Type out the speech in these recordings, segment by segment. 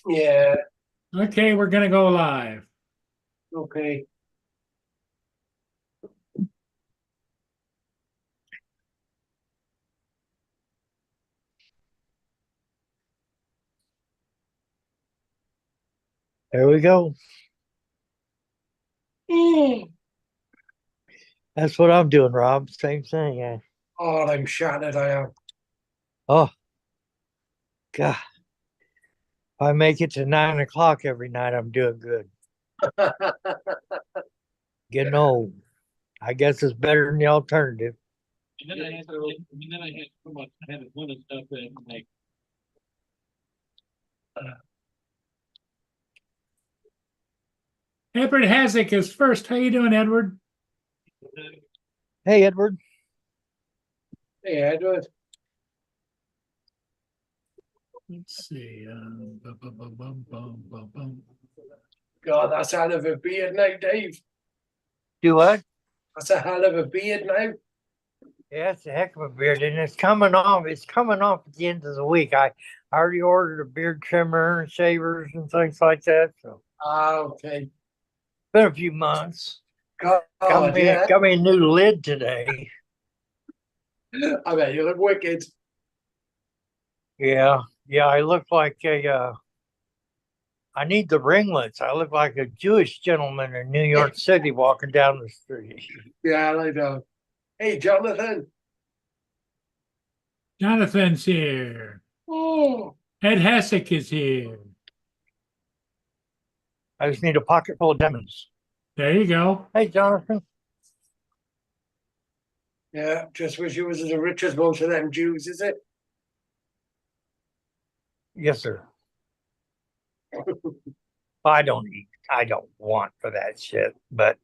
Yeah, Okay, we're gonna go live. okay. There we go. Mm. That's what I'm doing, Rob. Same thing. Oh, I'm shattered, I am. Oh, God. If I make it to 9 o'clock every night, I'm doing good. Getting old. I guess it's better than the alternative. And then I had so much, I had a ton of stuff that like, Edward Hasek is first. How you doing, Edward? Hey, Edward. Yeah, do it. Let's see. Bum, bum, bum, bum, bum, bum, bum. God, that's a hell of a beard now, Dave. Do what? That's a hell of a beard now. Yeah, it's a heck of a beard, and it's coming off. It's coming off at the end of the week. I already ordered a beard trimmer and shavers and things like that. So Ah, okay. been a few months. God, yeah. Got me a new lid today. I bet you look wicked. Yeah, yeah. I look like a. I need the ringlets. I look like a Jewish gentleman in New York City walking down the street. Yeah, I know. Hey, Jonathan. Jonathan's here. Oh, Ed Hasek is here. I just need a pocket full of diamonds. There you go. Hey, Jonathan. yeah. Just wish you was as rich as most of them Jews, is it? Yes, sir. I don't eat. I don't want for that shit, but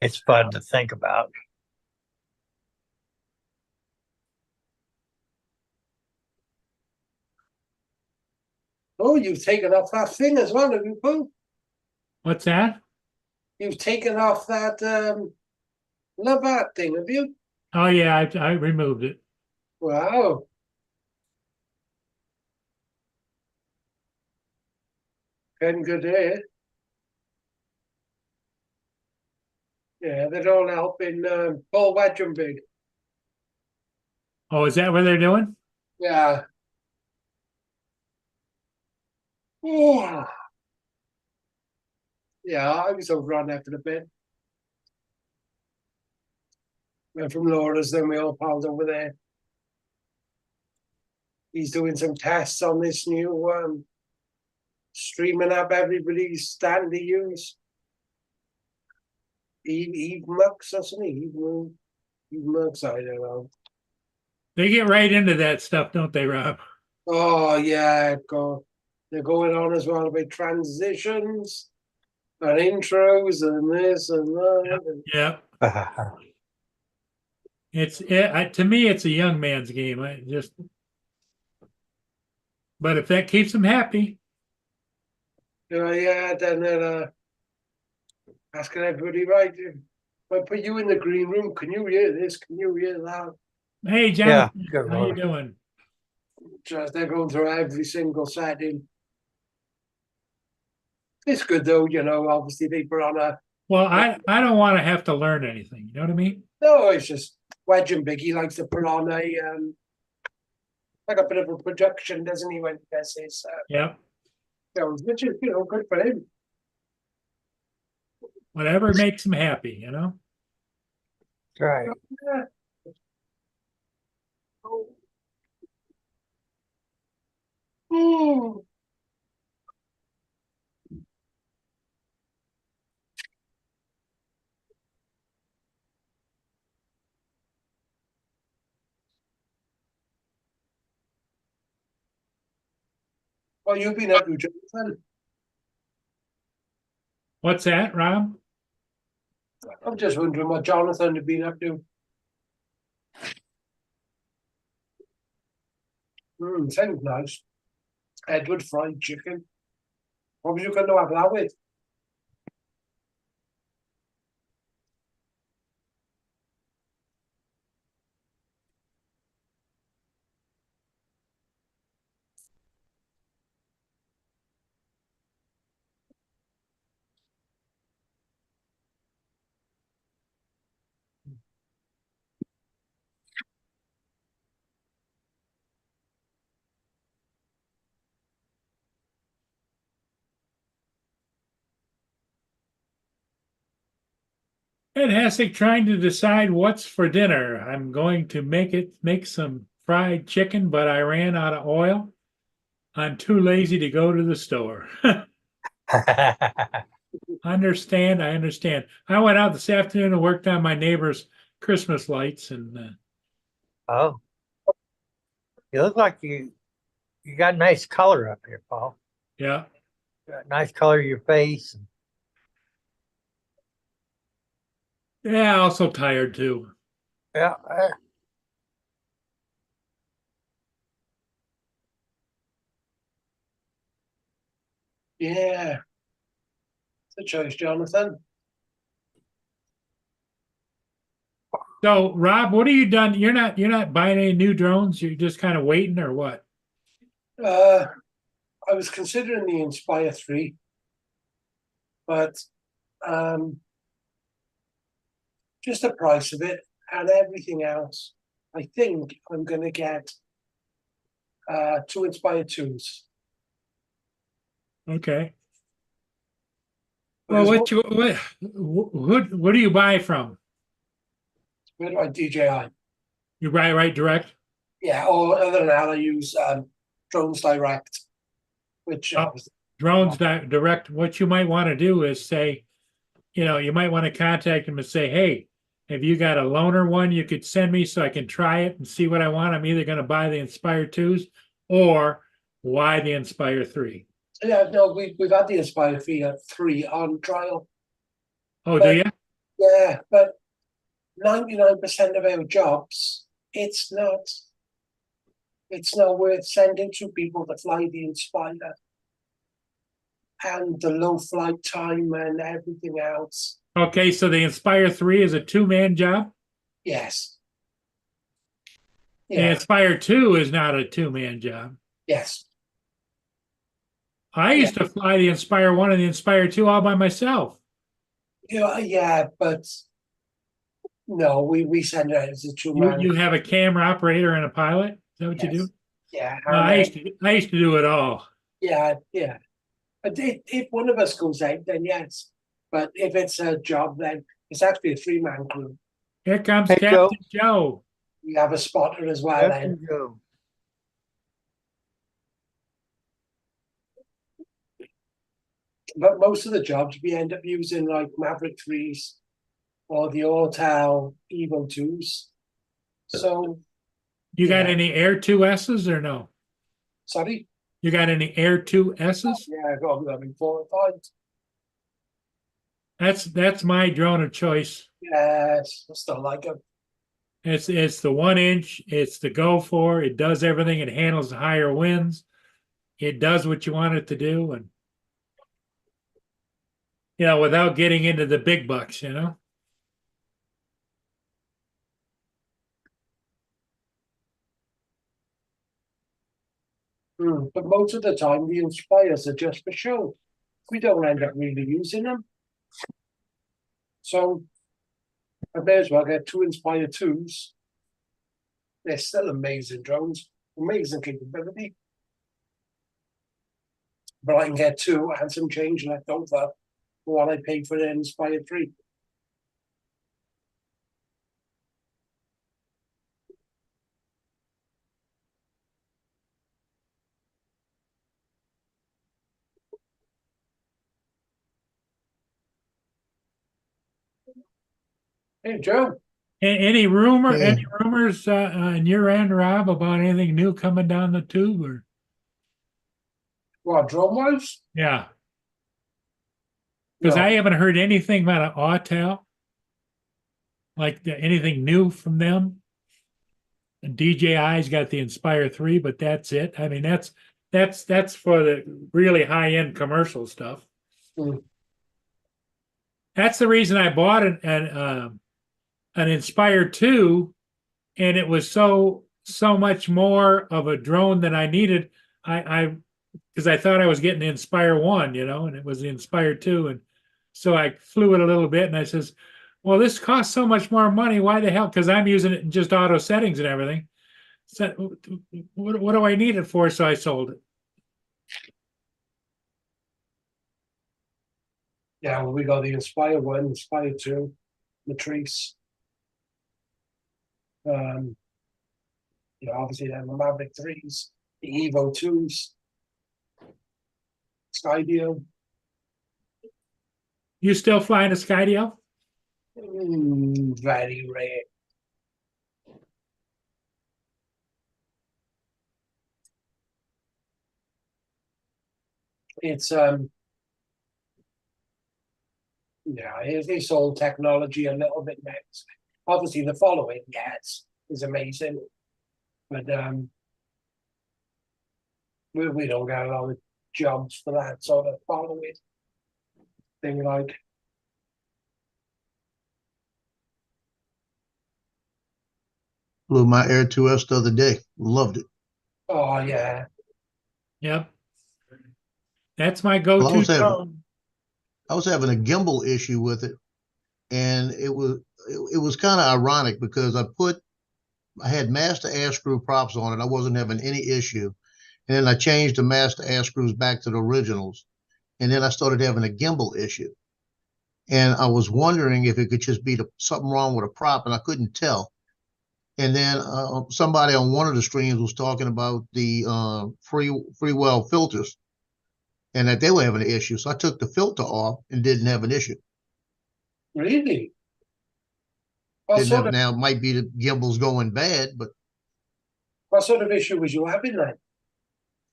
it's fun to think about. Oh, you've taken off that thing as well, have you, Pooh? What's that? You've taken off that love art thing, have you? Oh yeah, I removed it. Wow. Pen good day. Yeah, they don't help in Paul Wedgwood. Oh, is that what they're doing? Yeah. Yeah. Yeah, I was over on after the bit. Went from Laura's, then we all piled over there. He's doing some tests on this new streaming app everybody's starting to use. Eve Mux or something. Eve Mux, I don't know. They get right into that stuff, don't they, Rob? Oh yeah, they're going on as well about transitions and intros and this and Yep. that. Yep. Yeah, To me, it's a young man's game. But if that keeps them happy, Yeah, then they're asking everybody, right? If I put you in the green room, can you hear this? Can you hear that? hey, Jonathan, good how you lord. doing? Just they're going through every single setting. It's good though, obviously they put on a Well, I don't want to have to learn anything. You know what I mean? no, it's just Wedge and Biggie likes to put on a like a bit of a production, doesn't he, when he does his Yep. films, which is good for him. Whatever makes them happy, you know? Right. Yeah. Hmm. Well, you've been up to Jonathan. What's that, Rob? I'm just wondering what Jonathan had been up to. Sounds nice. Edward fried chicken. What was you going to have that with? Ed Hessick trying to decide what's for dinner. I'm going to make some fried chicken, but I ran out of oil. I'm too lazy to go to the store. Understand, I understand. I went out this afternoon and worked on my neighbor's Christmas lights, and Oh, you look like you got nice color up here, Paul. yeah. Got nice color of your face. Yeah, also tired too. Yeah, Yeah, it's a choice, Jonathan. So, Rob, what are you done? You're not buying any new drones. You're just kind of waiting, or what? Uh, I was considering the Inspire 3, but um, just the price of it and everything else, I think I'm going to get two Inspire 2s. Okay. Well, Because what do you buy from? where do I DJI? You buy right direct? Yeah, or other than that, I use Drones Direct, which Oh. Drones direct. What you might want to do is say, you might want to contact them and say, hey, have you got a loaner one you could send me so I can try it and see what I want? I'm either going to buy the Inspire 2s or why the Inspire 3. yeah, no, we've had the Inspire 3 on trial. Oh, do you? Yeah, but 99% of our jobs, it's not worth sending to people to fly the Inspire and the low flight time and everything else. Okay, so the Inspire 3 is a two-man job? Yes. The Yeah. Inspire 2 is not a two-man job. Yes. I used to fly the Inspire 1 and the Inspire 2 all by myself. Yeah, but no, we send it as a two-man. You have a camera operator and a pilot? Is that what you do? Yeah. No, I used to do it all. Yeah. But if one of us goes out, then yes. But if it's a job, then it's actually a three-man crew. Here comes Hey, Captain Joe. We have a spotter as well. there Then you go. but most of the jobs we end up using like Maverick 3s or the Autel Evo 2s. So You got Yeah. any Air 2Ss or no? sorry. You got any Air 2Ss? Yeah, I got them 4 or 5. That's my drone of choice. Yes, I still like them. It's the 1 inch. It's the go for. It does everything. It handles the higher winds. It does what you want it to do, and without getting into the big bucks. But most of the time, the Inspires are just for show. We don't end up really using them. So I may as well get 2 Inspire 2s. They're still amazing drones, amazing capability. But I can get 2 and some change left over for what I paid for the Inspire 3. Hey, Joe. Any rumors on your end, Rob, about anything new coming down the tube? Or What, drone wise? yeah, because No. I haven't heard anything about an Autel, like anything new from them. And DJI's got the Inspire 3, but that's it. I mean, that's for the really high end commercial stuff. Mm. That's the reason I bought an Inspire 2, and it was so much more of a drone than I needed. I because I thought I was getting the Inspire 1, and it was the Inspire 2, and so I flew it a little bit, and I says, well, this costs so much more money. Why the hell? Because I'm using it in just auto settings and everything. So what do I need it for? So I sold it. Yeah, well, we got the Inspire 1, Inspire 2. Matrice. Obviously they have the Maverick 3s, the Evo 2s, Skydio. You still flying a Skydio? Very rare. It's it's old technology a little bit next. Obviously the following, yes, is amazing. But we don't get a lot of jobs for that sort of following thing like. Flew my Air 2S the other day. Loved it. Oh yeah. Yep. That's my Well, go-to drone. I was having a gimbal issue with it, and it was kind of ironic because I had master air screw props on it. I wasn't having any issue, and then I changed the master air screws back to the originals, and then I started having a gimbal issue, and I was wondering if it could just be something wrong with a prop, and I couldn't tell. And then somebody on one of the streams was talking about the Freewell filters, and that they were having an issue. So I took the filter off and didn't have an issue. Really? Now it might be the gimbal's going bad, but What sort of issue was you having then?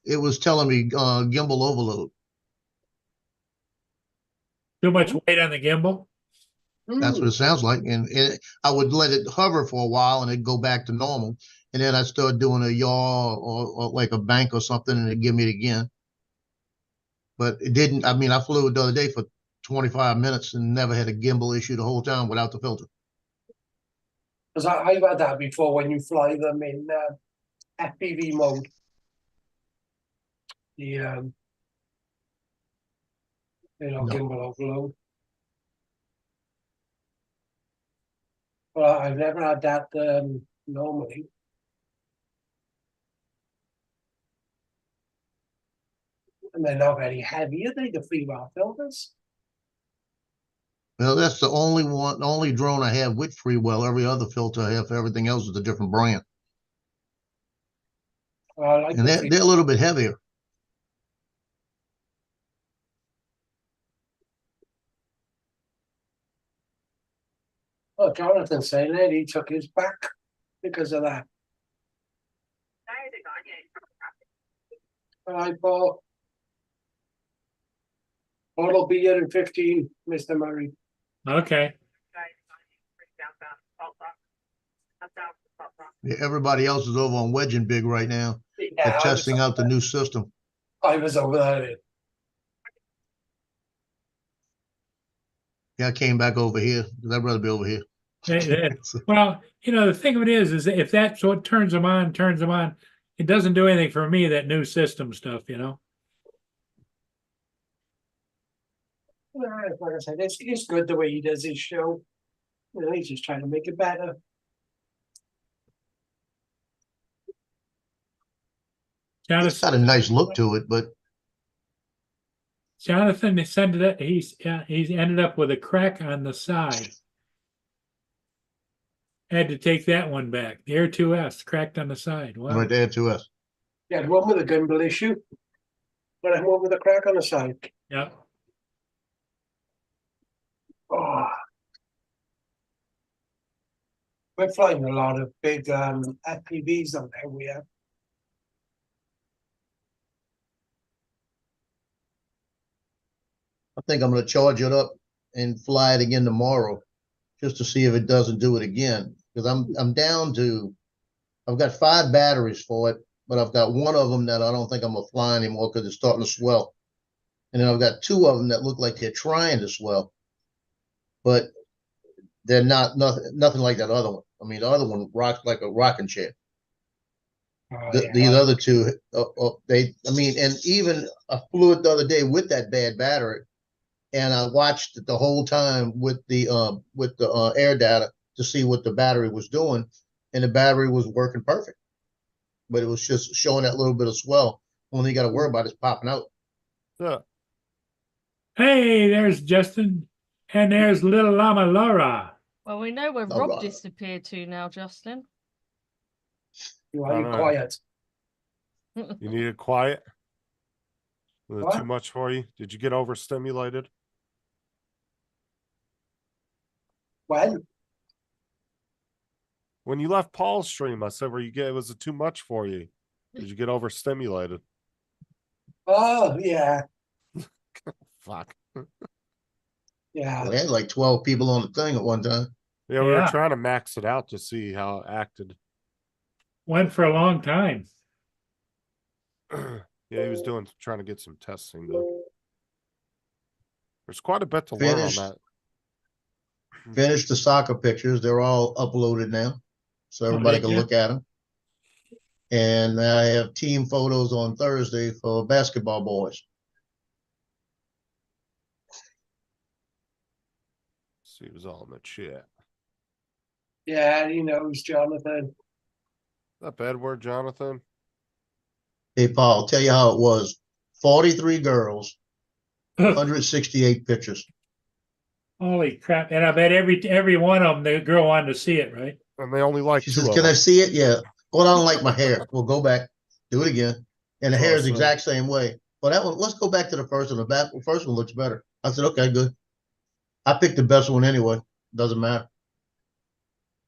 it was telling me gimbal overload. Too much weight on the gimbal? That's what it sounds like. And I would let it hover for a while and it'd go back to normal. And then I started doing a yaw or like a bank or something and it'd give me it again. But it didn't. I mean, I flew it the other day for 25 minutes and never had a gimbal issue the whole time without the filter. Because I've had that before when you fly them in FPV mode. The No. gimbal overload. Well, I've never had that normally. And they're not very heavy, are they, the Freewell filters? Well, that's the only drone I have with Freewell. Every other filter I have for everything else is a different brand. I like And they're a little bit heavier. Oh, Jonathan saying that he took his back because of that. All right, Paul. Paul will be here in 15, Mr. Murray. Okay. Yeah, everybody else is over on Wedge and Big right now. Yeah, They're testing out the new system. I was over there. Yeah, I came back over here because I'd rather be over here. Well, the thing of it is that if that's what turns them on, it doesn't do anything for me, that new system stuff, Well, like I said, it's good the way he does his show. He's just trying to make it better. It's got a nice look to it, but Jonathan he's ended up with a crack on the side. Had to take that one back. The Air 2S cracked on the side. Wow. right there to us. Yeah, the one with the gimbal issue. But I'm one with a crack on the side. Yep. Oh. We're flying a lot of big FPVs on there. We have. I think I'm going to charge it up and fly it again tomorrow, just to see if it doesn't do it again. Because I'm down to, I've got 5 batteries for it, but I've got one of them that I don't think I'm gonna fly anymore because it's starting to swell, and then I've got 2 of them that look like they're trying to swell, but they're nothing like that other one. I mean, the other one rocks like a rocking chair. These other 2, and even I flew it the other day with that bad battery. And I watched it the whole time with the air data to see what the battery was doing, and the battery was working perfect, but it was just showing that little bit of swell. Only you got to worry about is popping out. So, Hey, there's Justin, and there's little Llama Laura. Well, we know where All Rob right. disappeared to now, Justin. You I are don't know. quiet. You needed quiet? Was it What? too much for you? Did you get overstimulated? When? When you left Paul's stream, I said, was it too much for you? Did you get overstimulated? Oh, yeah, Fuck. yeah. We had like 12 people on the thing at one time. Yeah, we were Yeah. trying to max it out to see how it acted. Went for a long time. Yeah, he was trying to get some testing though. There's quite a bit to learn on Finished. that. Finished the soccer pictures. They're all uploaded now, so everybody did can ya? look at them. And I have team photos on Thursday for basketball boys. See, it was all in the chat. Yeah, he knows, Jonathan. Not bad word, Jonathan. Hey, Paul, tell you how it was. 43 girls, 168 pictures. Holy crap. And I bet every one of them, the girl wanted to see it, right? And they only like She two says, of can I them. see it? Yeah. Well, I don't like my hair. Well, go back, do it again. And the That's hair is awesome. the exact same way. Well, that one, let's go back to the first one. The first one looks better. I said, okay, good. I picked the best one anyway. Doesn't matter.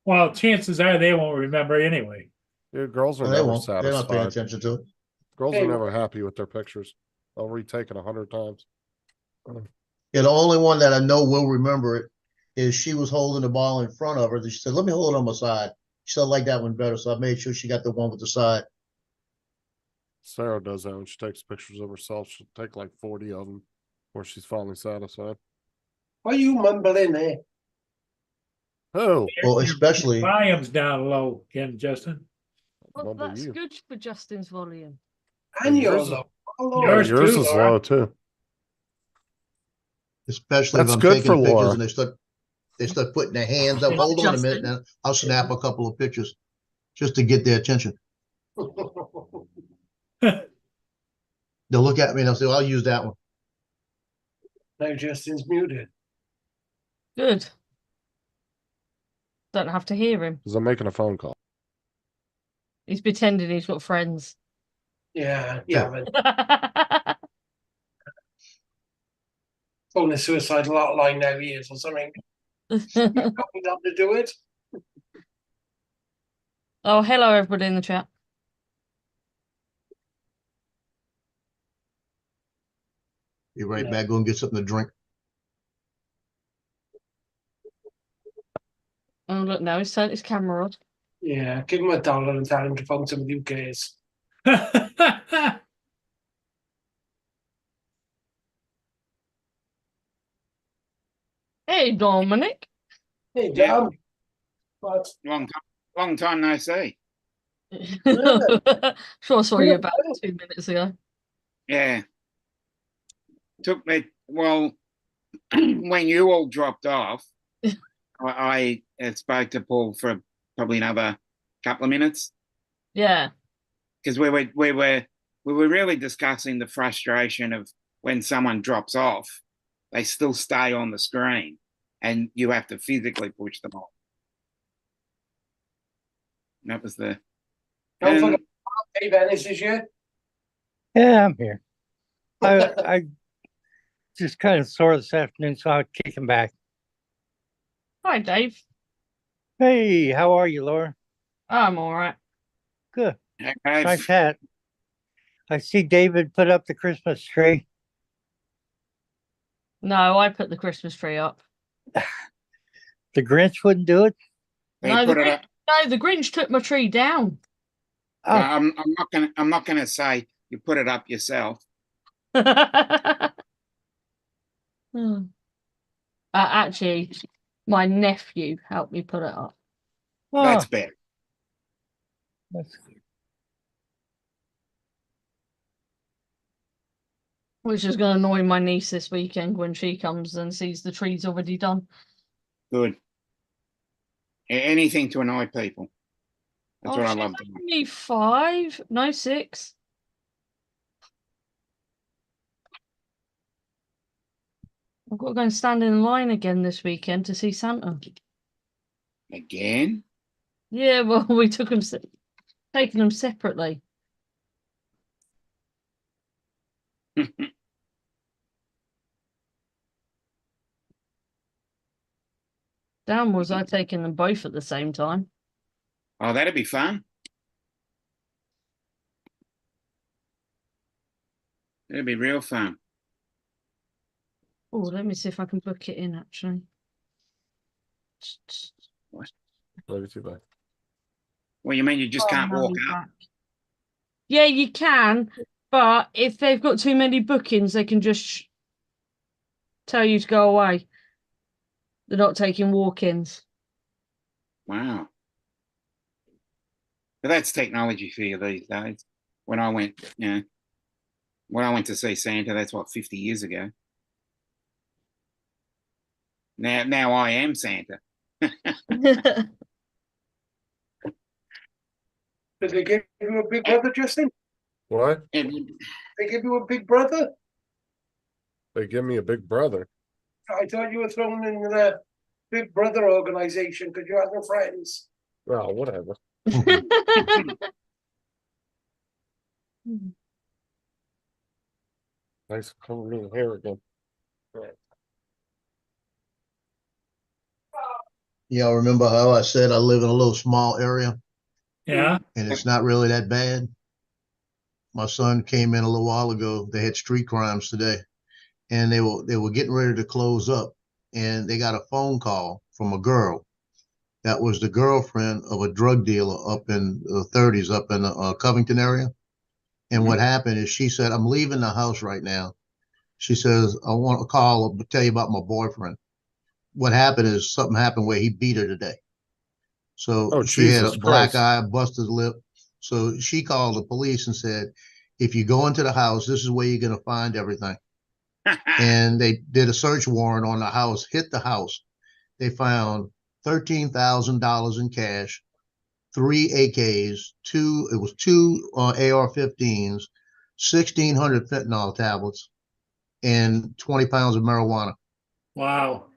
Well, chances are they won't remember anyway. Yeah, girls are Well, they never won't. They're not paying satisfied. attention to it. Girls Hey, are never happy with their pictures. They'll retake it 100 times. Yeah, the only one that I know will remember it is she was holding the ball in front of her. She said, let me hold it on my side. She said, I like that one better. So I made sure she got the one with the side. Sarah does that when she takes pictures of herself. She'll take like 40 of them where she's finally satisfied. What are you mumbling there? Oh, Well, Your especially, volume's down low again, Justin. Well, mumble that's you. good for Justin's volume. And yours you're is- low. Yours Yours too, is Laura. low too. especially if That's I'm good taking for pictures Laura. and they start putting their hands up. It's Hold on a minute. Justin. Now I'll snap a couple of pictures just to get their attention. They'll look at me and I'll say, well, I'll use that one. No, Justin's muted. Good. Don't have to hear him. Because I'm making a phone call. He's pretending he's got friends. Yeah, but phone a suicidal hotline now he is or something. Got me not to do it. Oh, hello, everybody in the chat. Be right Yeah. back. Go and get something to drink. Oh, look, now he's turned his camera on. Yeah, give him $1 and tell him to phone somebody who cares. Hey, Dominic. Hey, Yeah. Dan. What? Long time no see. Sure, I saw you Yeah, about 2 minutes ago. Yeah. Took me, well, when you all dropped off, I spoke to Paul for probably another couple of minutes Yeah. because we were really discussing the frustration of when someone drops off, they still stay on the screen and you have to physically push them off. That was the. Don't and- forget Dave Ennis is here. Yeah, I'm here. I just kind of sore this afternoon, so I'll kick him back. Hi, Dave. Hey, how are you, Laura? I'm all right. Good. Okay, Nice hat. I see David put up the Christmas tree. No, I put the Christmas tree up. The Grinch wouldn't do it. they No, the put it Grinch, up. no, the Grinch took my tree down. Oh, I'm not gonna say you put it up yourself. Hmm. Actually, my nephew helped me put it up. That's oh, better. that's good. Which is going to annoy my niece this weekend when she comes and sees the tree's already done. Good. Anything to annoy people. That's what I she's love doing. only 5, no 6. I've got to go and stand in line again this weekend to see Santa. Again? Yeah, well, we took them, taking them separately. Down was I taking them both at the same time. Oh, that'd be fun. That'd be real fun. Oh, let me see if I can book it in actually. Maybe too bad. Well, you mean you just Oh, can't no, walk you're up? back. Yeah, you can, but if they've got too many bookings, they can just tell you to go away. They're not taking walk-ins. Wow. But that's technology for you these days. When I went to see Santa, that's what, 50 years ago. Now I am Santa. Did they give you a big brother, Justin? What? And They give you a big brother? They give me a big brother. I thought you were thrown in the Big Brother organization because you had no friends. Well, whatever. Nice covering the hair again. Y'all remember how I said I live in a little small area Yeah. and it's not really that bad? My son came in a little while ago. They had street crimes today, and they were getting ready to close up, and they got a phone call from a girl that was the girlfriend of a drug dealer up in the 30s up in the Covington area. And what happened is she said, "I'm leaving the house right now." She says, "I want to call to tell you about my boyfriend." What happened is something happened where he beat her today. So Oh, she had Jesus a black Christ. eye, busted lip. So she called the police and said, "If you go into the house, this is where you're going to find everything." And they did a search warrant on the house, hit the house. They found $13,000 in cash, 3 AKs, two AR-15s, 1,600 fentanyl tablets, and 20 pounds of marijuana. Wow.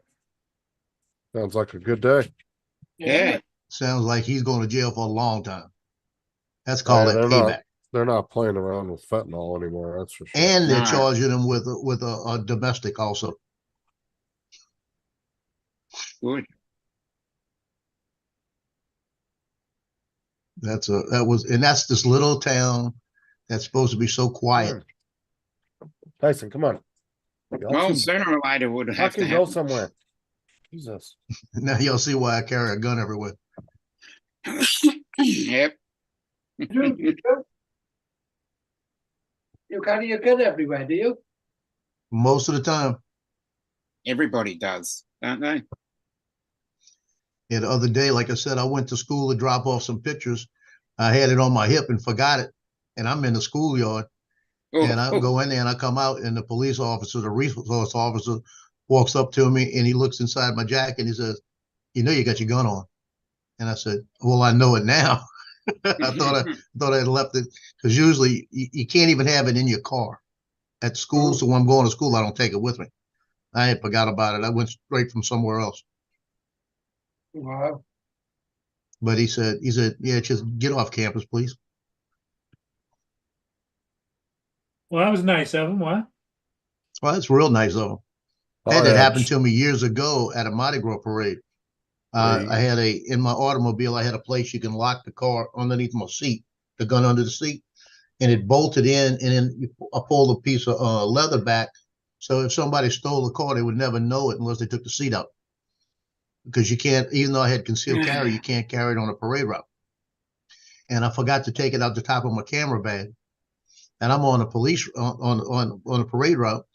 Sounds like a good day. yeah. Sounds like he's going to jail for a long time. That's called Yeah, a they're payback. They're not playing around with fentanyl anymore, that's for sure. And they're No. charging him with a domestic also. Good. That's this little town that's supposed to be so quiet. Tyson, come on. Y'all Well, two sooner or later would have to fucking go happen. somewhere. Jesus. Now you'll see why I carry a gun everywhere. Yep. You carry a gun everywhere, do you? Most of the time. Everybody does, don't they? Yeah, the other day, like I said, I went to school to drop off some pictures. I had it on my hip and forgot it. And I'm in the schoolyard. And I go in there and I come out and the police officer, the resource officer walks up to me and he looks inside my jacket and he says, "You know, you got your gun on." And I said, "Well, I know it now." I thought I had left it because usually you can't even have it in your car at school. So when I'm going to school, I don't take it with me. I had forgot about it. I went straight from somewhere else. Wow. But he said, "Yeah, just get off campus, please." Well, that was nice of him. What? Well, that's real nice of him. I Had it had happened to me years ago at a Mardi Gras parade. Yeah, I had in my automobile, I had a place you can lock the car underneath my seat, the gun under the seat, and it bolted in, and then I pulled a piece of leather back. So if somebody stole the car, they would never know it unless they took the seat out. Because you can't, even though I had concealed carry, you can't carry it on a parade route. And I forgot to take it out the top of my camera bag. And I'm on a police on a parade route,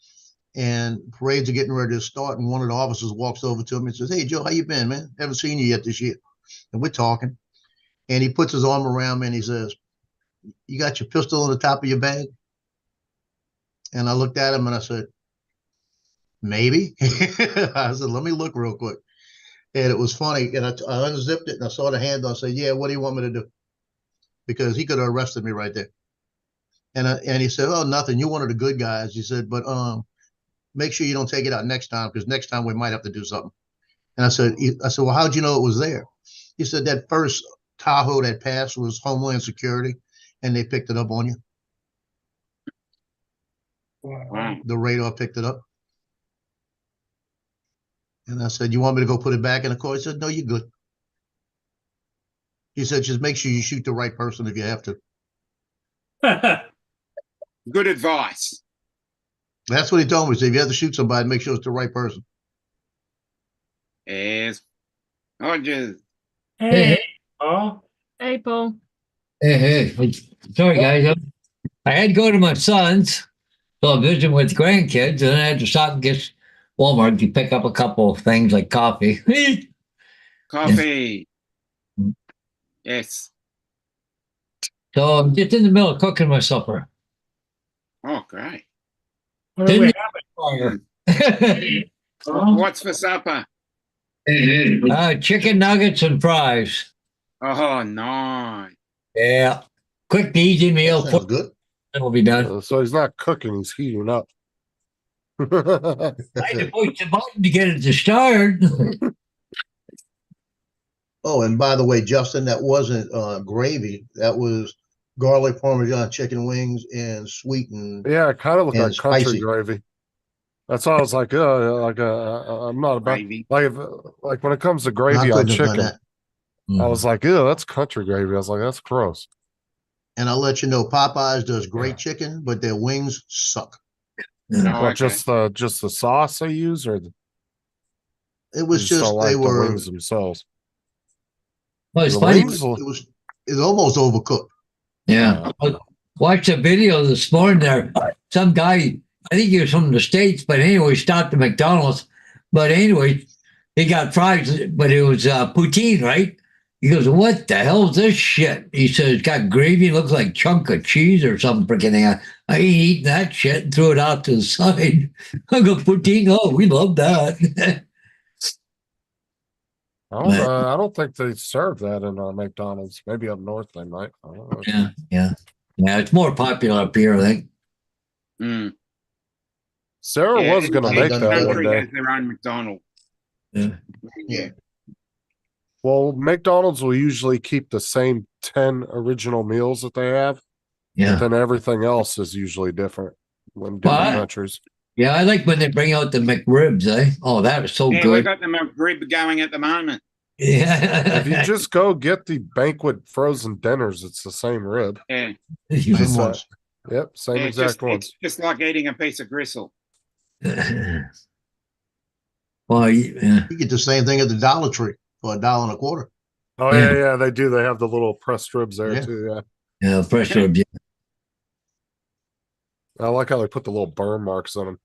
and parades are getting ready to start. And one of the officers walks over to me and says, "Hey, Joe, how you been, man? Haven't seen you yet this year." And we're talking. And he puts his arm around me and he says, "You got your pistol on the top of your bag?" And I looked at him and I said, "Maybe." I said, "Let me look real quick." And it was funny. And I unzipped it and I saw the handle. I said, "Yeah, what do you want me to do?" Because he could have arrested me right there. And he said, "Oh, nothing. You're one of the good guys." He said, "But make sure you don't take it out next time because next time we might have to do something." And I said, "Well, how'd you know it was there?" He said that first Tahoe that passed was Homeland Security, and they picked it up on you. Wow. The radar picked it up. And I said, "You want me to go put it back in the car?" He said, "No, you're good." He said, "Just make sure you shoot the right person if you have to." Good advice. That's what he told me. He said, "If you have to shoot somebody, make sure it's the right person." Yes. Oh, just Hey, Paul. Hey, Paul. Hey, sorry guys. I had to go to my son's, so I'm visiting with grandkids, and then I had to stop and get Walmart to pick up a couple of things like coffee. coffee. Yes. So I'm just in the middle of cooking my supper. Oh, great. What do we Fire. What's for supper? Chicken nuggets and fries. Oh, nice. Yeah, quick, easy meal. That sounds good. Then we'll be done. So he's not cooking, he's heating up. I had to push the button to get it to start. Oh, and by the way, Justin, that wasn't gravy. That was garlic parmesan chicken wings and sweetened. Yeah, it kind of looked And like country spicy. gravy. That's why I was like, I'm not about Gravy. like when it comes to I gravy on couldn't have done chicken. that. I was like, ew, that's country gravy. I was like, that's gross. And I'll let you know, Popeyes does great chicken, but their wings suck. Oh, What, okay. just the sauce they use, or It was you just don't like they the were. wings themselves? Well, it's The funny. wings? It was almost overcooked. Yeah. Watched a video this morning there. Some guy, I think he was from the States, but anyway, stopped at McDonald's. But anyway, he got fries, but it was poutine, right? He goes, "What the hell is this shit?" He says, "It's got gravy, looks like chunk of cheese or something freaking thing." I ain't eating that shit and threw it out to the side. I go, "Poutine, oh, we love that." I don't think they serve that in McDonald's. Maybe up north they might. I don't know. Yeah. It's more popular up here, I think. Mm. Sarah Yeah, was gonna each make that one country day. has their own McDonald's. Yeah. Well, McDonald's will usually keep the same 10 original meals that they have, but Yeah. then everything else is usually different when different Well, countries. Yeah, I like when they bring out the McRibs, eh? Oh, that is so Yeah, we good. got the McRib going at the moment. If you Yeah. just go get the banquet frozen dinners, it's the same rib. Yeah. Same Just, ones. Yep, same Yeah, exact ones. it's just like eating a piece of gristle. Well, yeah. You get the same thing at the Dollar Tree for $1.25. Oh Yeah. yeah, they do. They have the little pressed ribs there Yeah. too. Yeah, Yeah, fresh ribs. Yeah. I like how they put the little burn marks on them.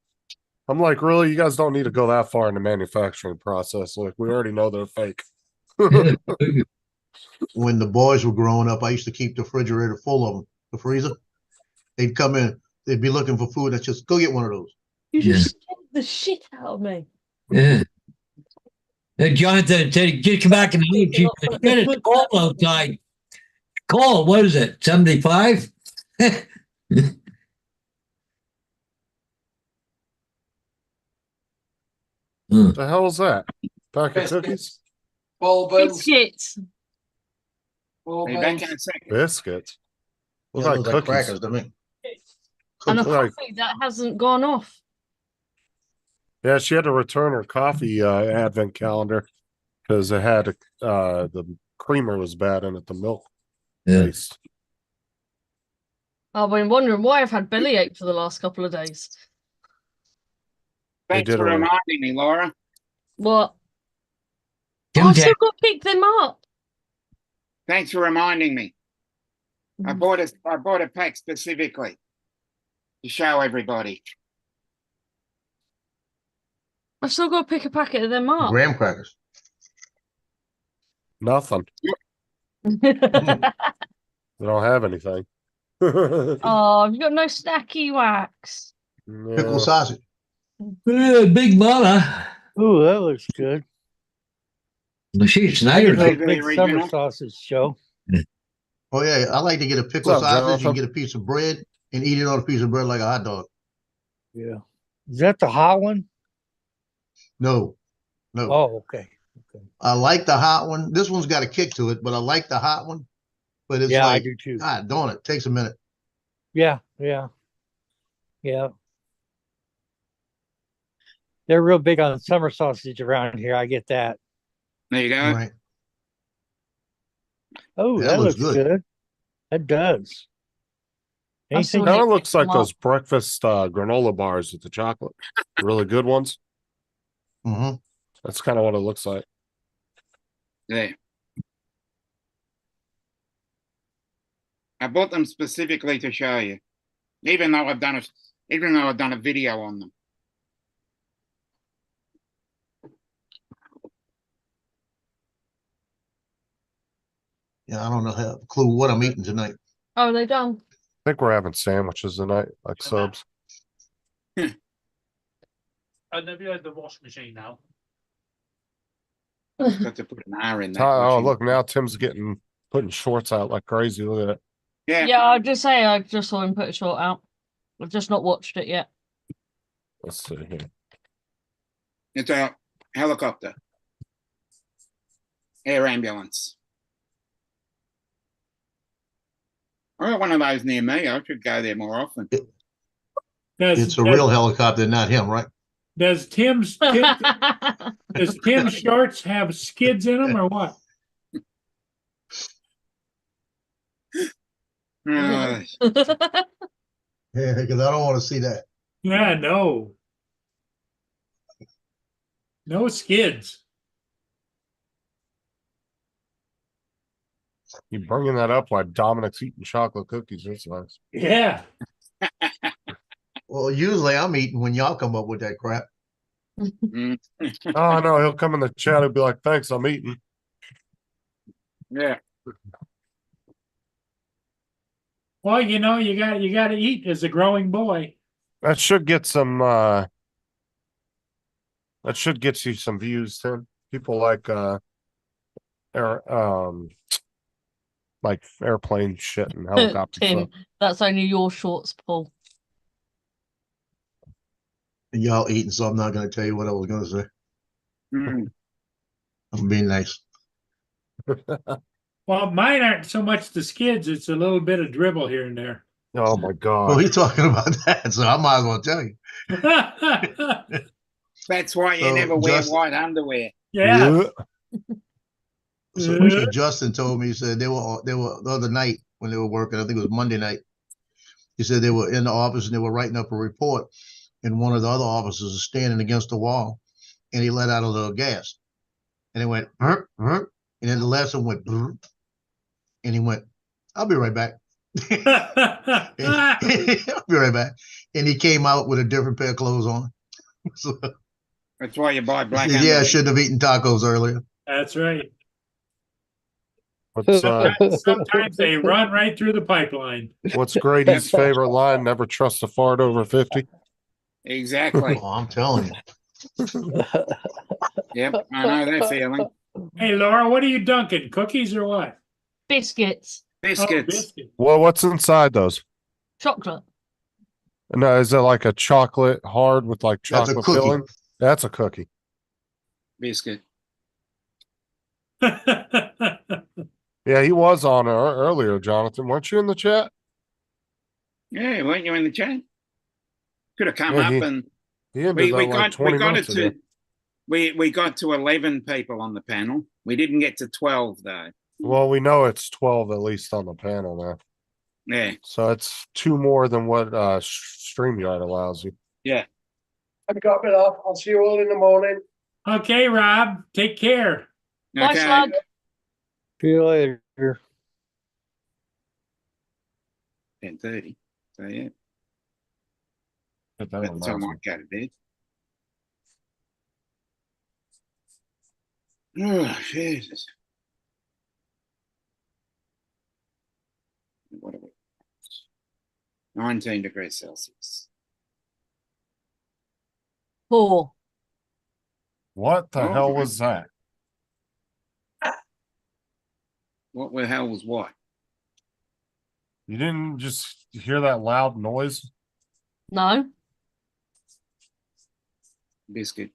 I'm like, really? You guys don't need to go that far in the manufacturing process. Like, we already know they're fake. When the boys were growing up, I used to keep the refrigerator full of them, the freezer. They'd come in, they'd be looking for food. I just go get one of those. You Yeah. just scared the shit out of me. Yeah. Jonathan said, "Just come back in the house." She said, "It's cold outside." Cold. What is it? 75? The hell is that? Pack of Biscuits. cookies? Bourbons. Biscuits. Be back in a second. Biscuits? Yeah, Look like those like cookies. crackers to me. And a Cookies. Like- coffee that hasn't gone off. Yeah, she had to return her coffee advent calendar because it had the creamer was bad in it, the milk Yeah. taste. I've been wondering why I've had bellyache for the last couple of days. They Thanks did for a- reminding me, Laura. What? Oh, Tim I've still Tam- got to pick them up. Thanks for reminding me. I bought a pack specifically to show everybody. I've still got to pick a packet of them up. Graham crackers. Nothing. Oh, They don't have anything. you've got no snacky wax. Pickle Yeah. sausage. Big Mama. Ooh, that looks good. She's I Snyder. can have Maybe big original. summer sausage show. Oh yeah, I like to get a pickle What's up, sausage Jonathan? and get a piece of bread and eat it on a piece of bread like a hot dog. Yeah. Is that the hot one? No, no. Oh, okay. I like the hot one. This one's got a kick to it, but I like the hot one. But it's Yeah, I like, do too. God darn it, takes a minute. Yeah, yeah, yeah. They're real big on summer sausage around here. I get that. There you go. Right. Oh, That that looks looks good. That does. I saw Anything? it. Kind of looks like Come on. those breakfast granola bars with the chocolate. Really good ones. Mm-hmm. That's kind of what it looks like. There. I bought them specifically to show you, even though I've done a video on them. Yeah, I don't know have a clue what I'm eating tonight. Oh, they done. I think we're having sandwiches tonight, like subs. I never had the wash machine now. Got to put an R in that. Oh, washing. look, now Tim's putting shorts out like crazy. Look at that. Yeah. Yeah, I'll just say I just saw him put a short out. I've just not watched it yet. Let's see here. It's a helicopter. Air ambulance. I got one of those near me. I should go there more often. It's a real helicopter, not him, right? Does Tim's shorts have skids in them or what? Uh, Yeah, because I don't want to see that. Yeah, no. No skids. You bringing that up while Dominic's eating chocolate cookies. That's nice. Yeah. Well, usually I'm eating when y'all come up with that crap. mm, Oh, no, he'll come in the chat and be like, thanks, I'm eating. yeah. Well, you know, you got to eat as a growing boy. That should get some, that should get you some views, Tim. People like, like airplane shit and helicopter Tim, stuff. that's only your shorts, Paul. And y'all eating, so I'm not going to tell you what I was going to say. Mm. I'm being nice. Well, mine aren't so much the skids, it's a little bit of dribble here and there. Oh my Well, god. he's talking about that, so I might as well tell you. That's why you So, never wear just- white underwear. Yeah. So Justin told me, he said they were the other night when they were working, I think it was Monday night. He said they were in the office and they were writing up a report, and one of the other officers is standing against the wall, and he let out a little gas, and it went, burp, burp, and then the last one went, burp, and he went, "I'll be right back." I'll be right back, and he came out with a different pair of clothes on. So, That's why you buy he black said, underwear. I shouldn't have eaten tacos earlier. That's right. What's Sometimes they run right through the pipeline. what's Grady's favorite line? Never trust a fart over 50. Exactly. Oh, I'm telling you. Yep, I know that feeling. Hey, Laura, what are you dunking? Cookies or what? Biscuits, Oh, Biscuits. biscuit. Well, what's inside those? chocolate. No, is it like a chocolate hard with like That's a chocolate cookie. filling? That's a cookie. Biscuit. Yeah, he was on earlier, Jonathan. Weren't you in the chat? Yeah, weren't you in the chat? Could have come Yeah, up he- and He ended we that like got 20 it minutes ago. to we got to 11 people on the panel. We didn't get to 12 though. Well, we know it's 12 at least on the panel now. Yeah. So it's two more than what StreamYard allows you. I'm dropping off. I'll see you all in the morning. Okay, Rob, take care. Bye, Okay. Slug. See you later. 10:30. So yeah, Put that by the on time I Mountain. go to bed. Oh, Jesus. What are we? 19 degrees Celsius. Four. What the Oh, hell okay. was that? What the hell was what? You didn't just hear that loud noise? No. Biscuit.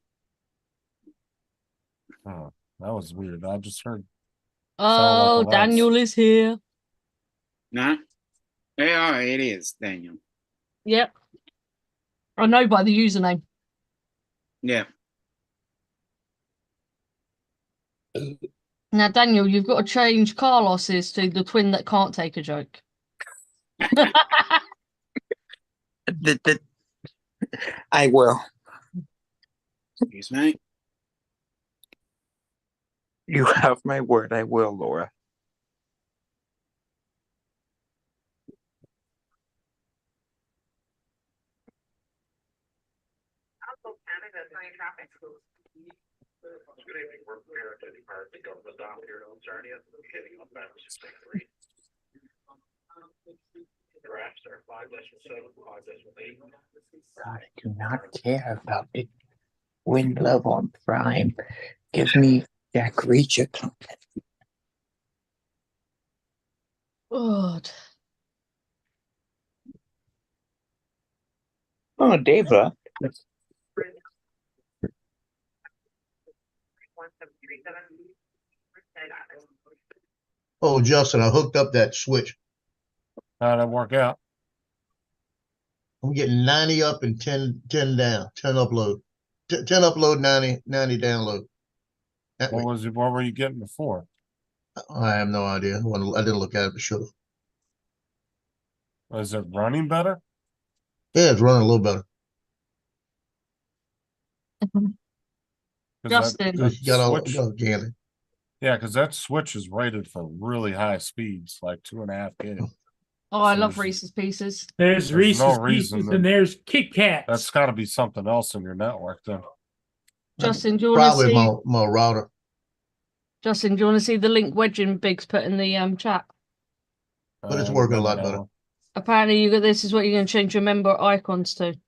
Oh, That was weird. I just heard. Oh, like a Daniel is here. No? Yeah, it is, Daniel. Yep. I know by the username. Yeah. Now, Daniel, you've got to change Carlos's to the twin that can't take a joke. I will. Excuse me. You have my word. I will, Laura. God, I do not care about the wind level on Prime. Give me Jack Reacher content. God. Oh, Dave left. Oh, Justin, I hooked up that switch. How'd that work out? I'm getting 90 up and 10 down, 10 upload. 10 upload, 90 download. That way. What were you getting before? I have no idea. I didn't look at it, but sure. Is it running better? Yeah, it's running a little better. 'Cause Justin. that Got all switch- organic. Yeah, because that switch is rated for really high speeds, like 2.5 gig. Oh, I So love there's- Reese's Pieces. There's There's Reese's no reason Pieces that- and there's Kit Kats. That's got to be something else in your network, then. Justin, do you want to Probably see? my router. Justin, do you want to see the link Wedging Biggs put in the chat? But it's working a lot maybe that better. one. Apparently, this is what you're going to change your member icons to.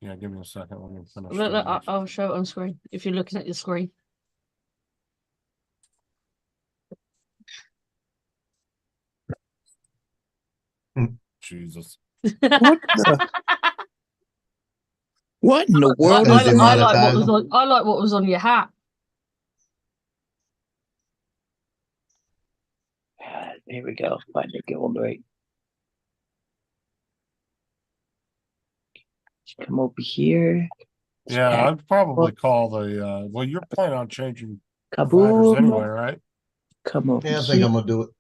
Yeah, give me a second. Let me finish. Look, reading this. I'll show it on screen if you're looking at your screen. Jesus. What the? What in the I, world Gonna is I that? like what demonetize was them. on. I like what was on your hat. Here we go. Finally going right. Come over here. Yeah, I'd probably call the. Well, you're planning on changing providers Kaboom. anyway, right? Come over Yeah, I here. think I'm gonna do it.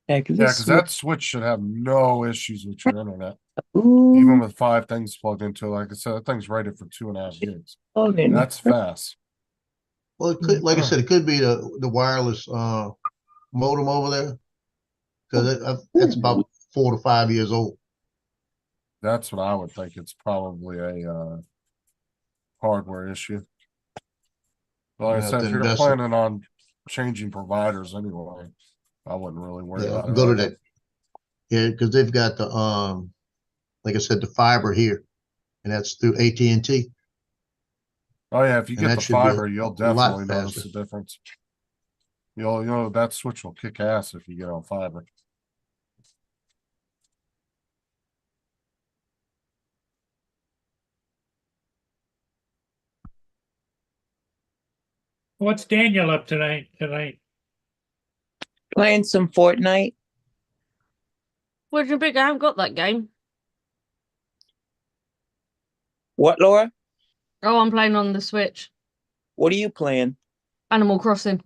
Back Yeah, this because way. that switch should have no issues with your internet, Kaboom. even with 5 things plugged into it. Like I said, that thing's rated for 2.5 gigs. Oh, then. That's fast. Well, it could, like I said, it could be the wireless modem over there, because it's about 4 to 5 years old. That's what I would think. It's probably a hardware issue. Well, like I You have said, to if you're invest planning on changing providers anyway, I wouldn't really worry Yeah, about it. go to that. Yeah, because they've got the like I said, the fiber here, and that's through AT&T. Oh yeah, if you And get that the should be fiber, a you'll lot definitely notice faster. the difference. You'll that switch will kick ass if you get on fiber. What's Daniel up tonight? Playing some Fortnite. Wedging Big, I haven't got that game. What, Laura? Oh, I'm playing on the Switch. What are you playing? Animal Crossing.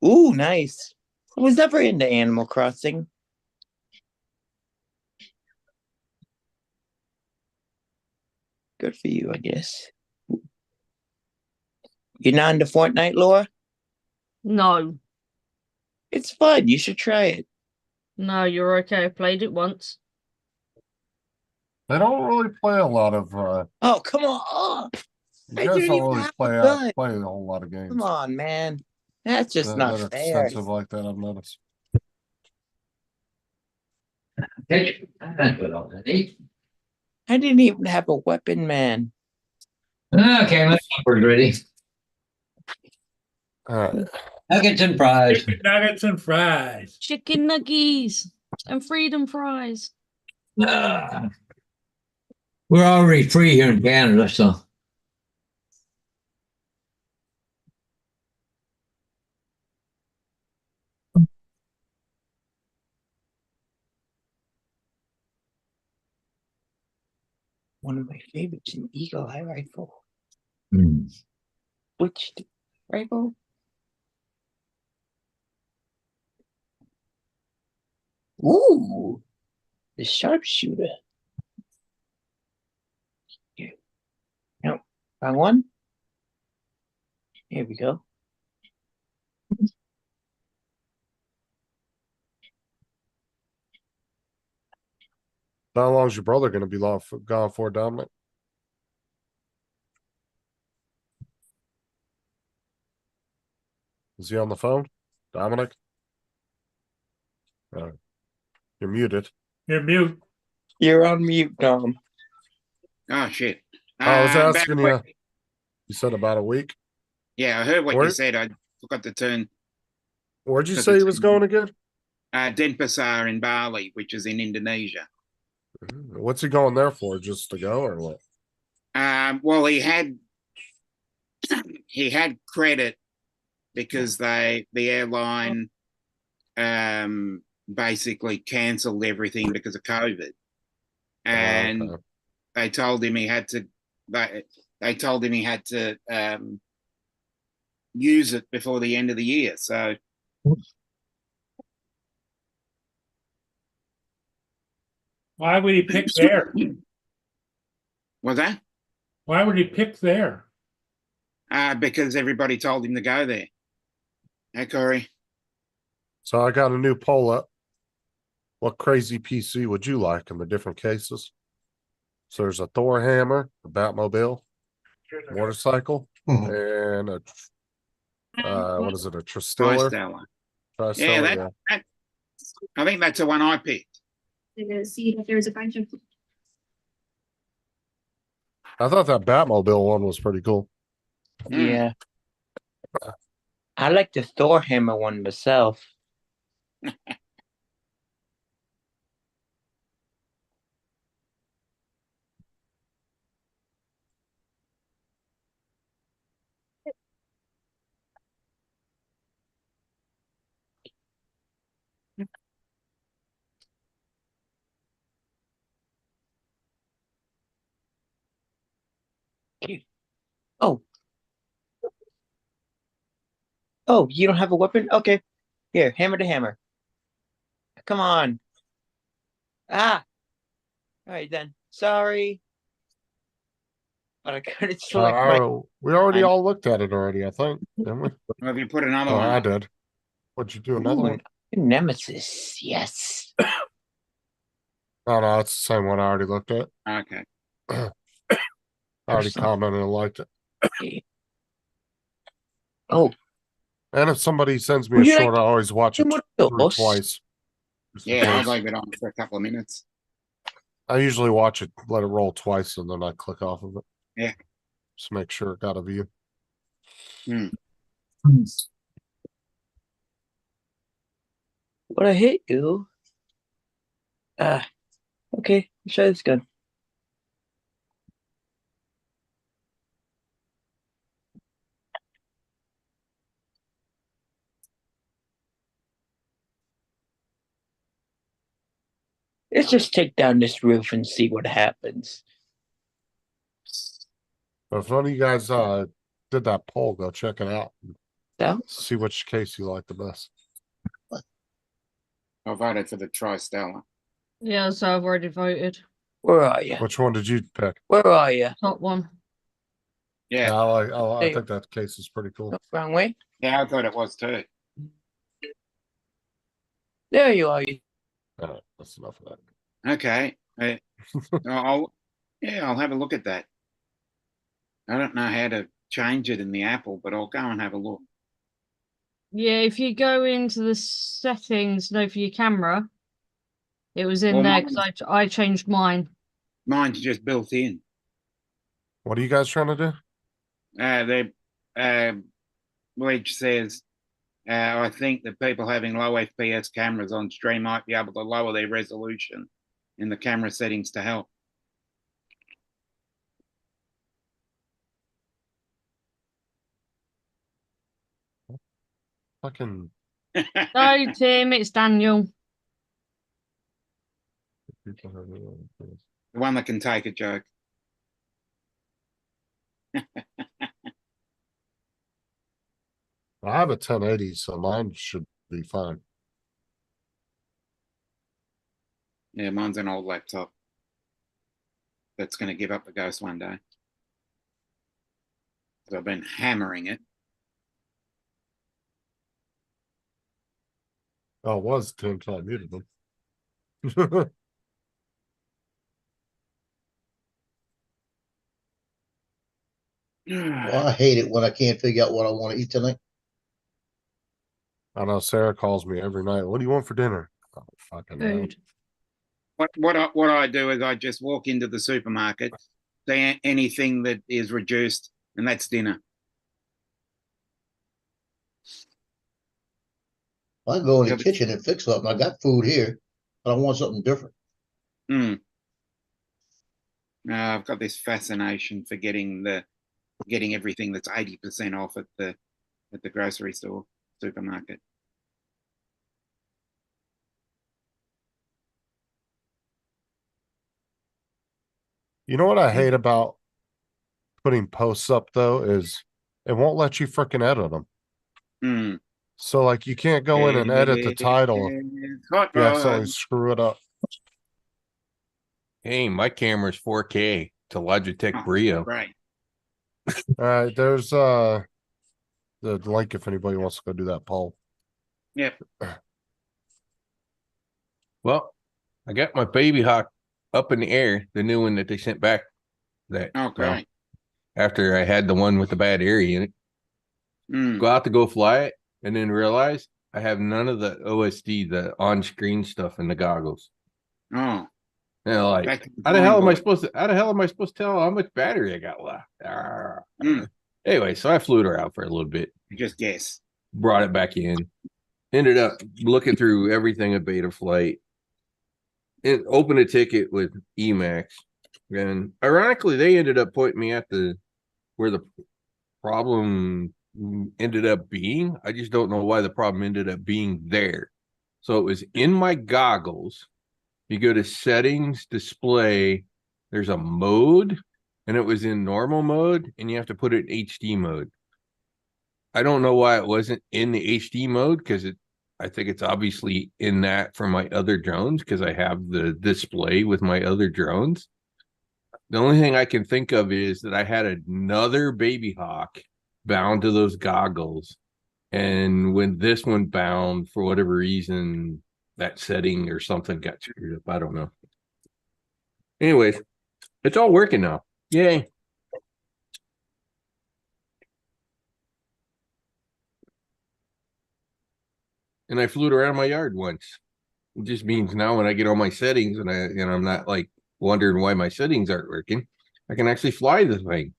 Ooh, nice. I was never into Animal Crossing. Good for you, I guess. You're not into Fortnite, Laura? No, It's fun. You should try it. no, you're okay. I played it once. They don't really play a lot of. Oh, come on. You I guys didn't don't even really have play a out gun. play a whole lot of games. Come on, man. That's just that not are fair. expensive like that. I've noticed. I didn't even have a weapon, man. Okay, my supper's ready. All right. Nuggets and fries. Chicken nuggets and fries. Chicken nuggies and freedom fries. Ah. We're already free here in Canada, so My favorite's an Eagle Eye rifle. Hmm. Which rifle? Ooh, the sharpshooter. Here. No, wrong one. Here we go. How long's your brother gonna be gone for, Dominic? Is he on the phone? Dominic? You're muted. You're mute. You're on mute, Dom. Oh shit. I was About a asking week. you. You said about a week. Yeah, I heard what you Where- said. I forgot to turn Where'd you Because say he it's- was going again? Denpasar in Bali, which is in Indonesia. What's he going there for? Just to go or what? Well, he had he had credit because the airline basically cancelled everything because of COVID, and okay. they told him he had to they told him he had to use it before the end of the year. So Why would he pick there? was that Why would he pick there? because everybody told him to go there. Hey, Corey. So I got a new poll up. What crazy PC would you like in the different cases? So there's a Thor hammer, a Batmobile, motorcycle, and a what is it? A Tristiller? Tri-Stellar. Tri-Stellar, Yeah, that I think that's the one I picked. To see if there's a bunch of I thought that Batmobile one was pretty cool. Yeah. I like the Thor hammer one myself. Oh. Oh, you don't have a weapon? Okay. Here, hammer to hammer. Come on. Ah. All right then. Sorry. But I couldn't select my. We already I'm- all looked at it already, I think, didn't we? Well, if you put another Oh, one I up. did. What'd you do? Another Ooh, one? Nemesis. Yes. Oh no, it's the same one I already looked at. Okay. I already commented and liked it. Oh. And if somebody sends me Would a you like short, I always watch it one of through those? twice. Just in Yeah, I'll case. leave it on for a couple of minutes. I usually watch it, let it roll twice, and then I click off of it. Yeah. Just make sure it got a view. Would I hit you? Okay. Let's try this gun. Let's just take down this roof and see what happens. But if one of you guys did that poll, go check it out. So, See which case you like the best. I voted for the Tri-Stellar. Yeah, so I've already voted. where are you? Which one did you pick? Where are you? Top one. Yeah, Yeah, I Hey. think that case is pretty cool. Oh, wrong way. yeah, I thought it was too. There you are. All right, that's enough of that. Okay. I'll have a look at that. I don't know how to change it in the Apple, but I'll go and have a look. Yeah, if you go into the settings, for your camera, it was in Well, there because I changed mine. Mine's just built in. What are you guys trying to do? Which says, I think that people having low FPS cameras on stream might be able to lower their resolution in the camera settings to help. Fucking No, Tim, it's Daniel. The one that can take a joke. I have a 1080, so mine should be fine. Yeah, mine's an old laptop that's going to give up the ghost one day. 'Cause I've been hammering it. Oh, it was 10 until I muted them. Well, I hate it when I can't figure out what I want to eat tonight. I know Sarah calls me every night. What do you want for dinner? Oh, fucking hell. Food. What I do is I just walk into the supermarket, say anything that is reduced, and that's dinner. I go in the Yeah, kitchen and fix something. I got food here, but I want something different. I've got this fascination for getting everything that's 80% off at the grocery store, supermarket. You know what I hate about putting posts up though is it won't let you freaking edit them. So like you can't go in and edit the title. Hot You accidentally rod. screw it up. Hey, my camera's 4K to Logitech Oh, Brio. Right. All right, there's the link if anybody wants to go do that poll. Yep. Well, I got my Baby Hawk up in the air, the new one that they sent back. That Oh, well, great. after I had the one with the bad area in it, Mm. go out to go fly it, and then realize I have none of the OSD, the on-screen stuff in the goggles. Oh, You know, like back to the how the hell am I drawing supposed to? How the hell am I supposed to tell how much battery I got left? Mm. Anyway, so I flew her out for a little bit, board. Just guess. brought it back in, ended up looking through everything at Betaflight, and opened a ticket with Emacs, and ironically, they ended up pointing me at where the problem ended up being. I just don't know why the problem ended up being there. So it was in my goggles. You go to settings, display, there's a mode, and it was in normal mode, and you have to put it in HD mode. I don't know why it wasn't in the HD mode, because I think it's obviously in that for my other drones, because I have the display with my other drones. The only thing I can think of is that I had another Baby Hawk bound to those goggles, and when this one bound, for whatever reason, that setting or something got screwed up. I don't know. Anyways, it's all working now. Yay. And I flew it around my yard once. It just means now when I get all my settings and I'm not like wondering why my settings aren't working, I can actually fly the thing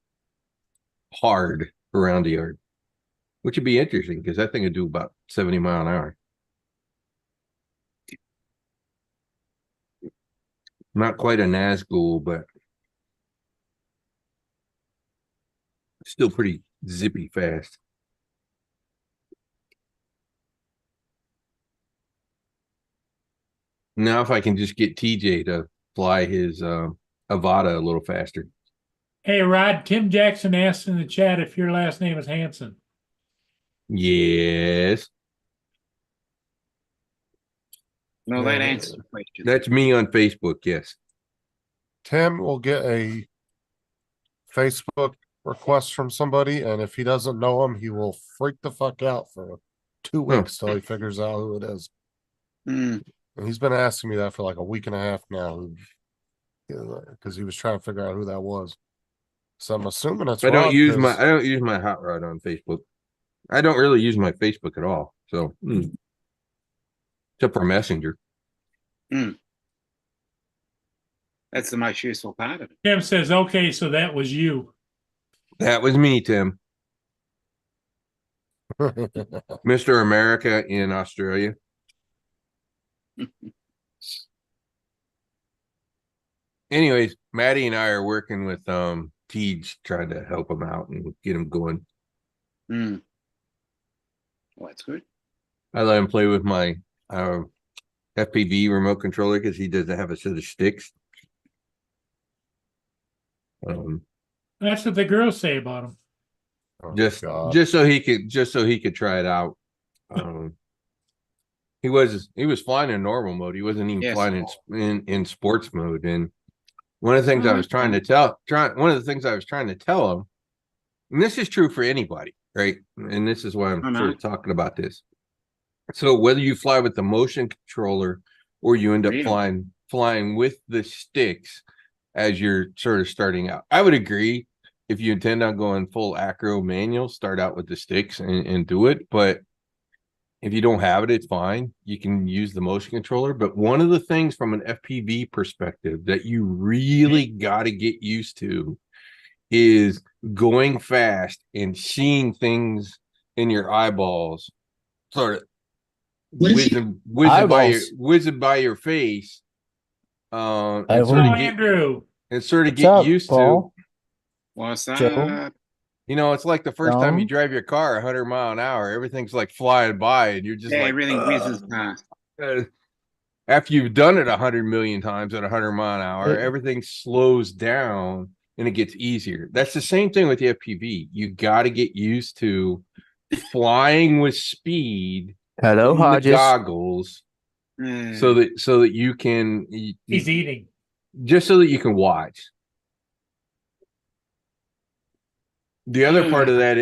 hard around the yard, which would be interesting because that thing would do about 70 miles an hour. Not quite a Nazgul, but still pretty zippy fast. Now, if I can just get TJ to fly his Avata a little faster. Hey, Rod, Tim Jackson asked in the chat if your last name is Hanson. Yes. No, that answers the question. That's me on Facebook, yes. Tim will get a Facebook request from somebody, and if he doesn't know him, he will freak the fuck out for 2 weeks till he figures out who it is. Mm. And he's been asking me that for like a week and a half now, because he was trying to figure out who that was. So I'm assuming that's. I don't Rod, use 'cause- I don't use my hot rod on Facebook. I don't really use my Facebook at all. So except for Messenger. That's the most useful part of it. Tim says, okay, so that was you. That was me, Tim. Mr. America in Australia. Anyways, Maddie and I are working with Tej, trying to help him out and get him going. Mm. Well, that's good. I let him play with my FPV remote controller because he doesn't have a set of sticks. That's what the girls say about him. Oh, just God. just so he could try it out. He was flying in normal mode. He wasn't even Yes. flying in sports mode. And one of the things I was trying to tell him, and this is true for anybody, right? And this is why I'm I know. sort of talking about this. So whether you fly with the motion controller or you end up Really? flying with the sticks as you're sort of starting out, I would agree. If you intend on going full acro manual, start out with the sticks and do it. But if you don't have it, it's fine. You can use the motion controller. But one of the things from an FPV perspective that you really got to get used to is going fast and seeing things in your eyeballs sort of whizzing by your face. And sort of get used to. What's that? Joe? You know, it's like the first time you Dom? drive your car 100 mile an hour, everything's like flying by, and you're just Yeah, like, everything whizzes past. after you've done it 100 million times at 100 mile an hour, everything slows down and it gets easier. That's the same thing with the FPV. You got to get used to flying with speed. Hello, in the Hodges. goggles, so that you can. He's eating. Just so that you can watch. The other part of that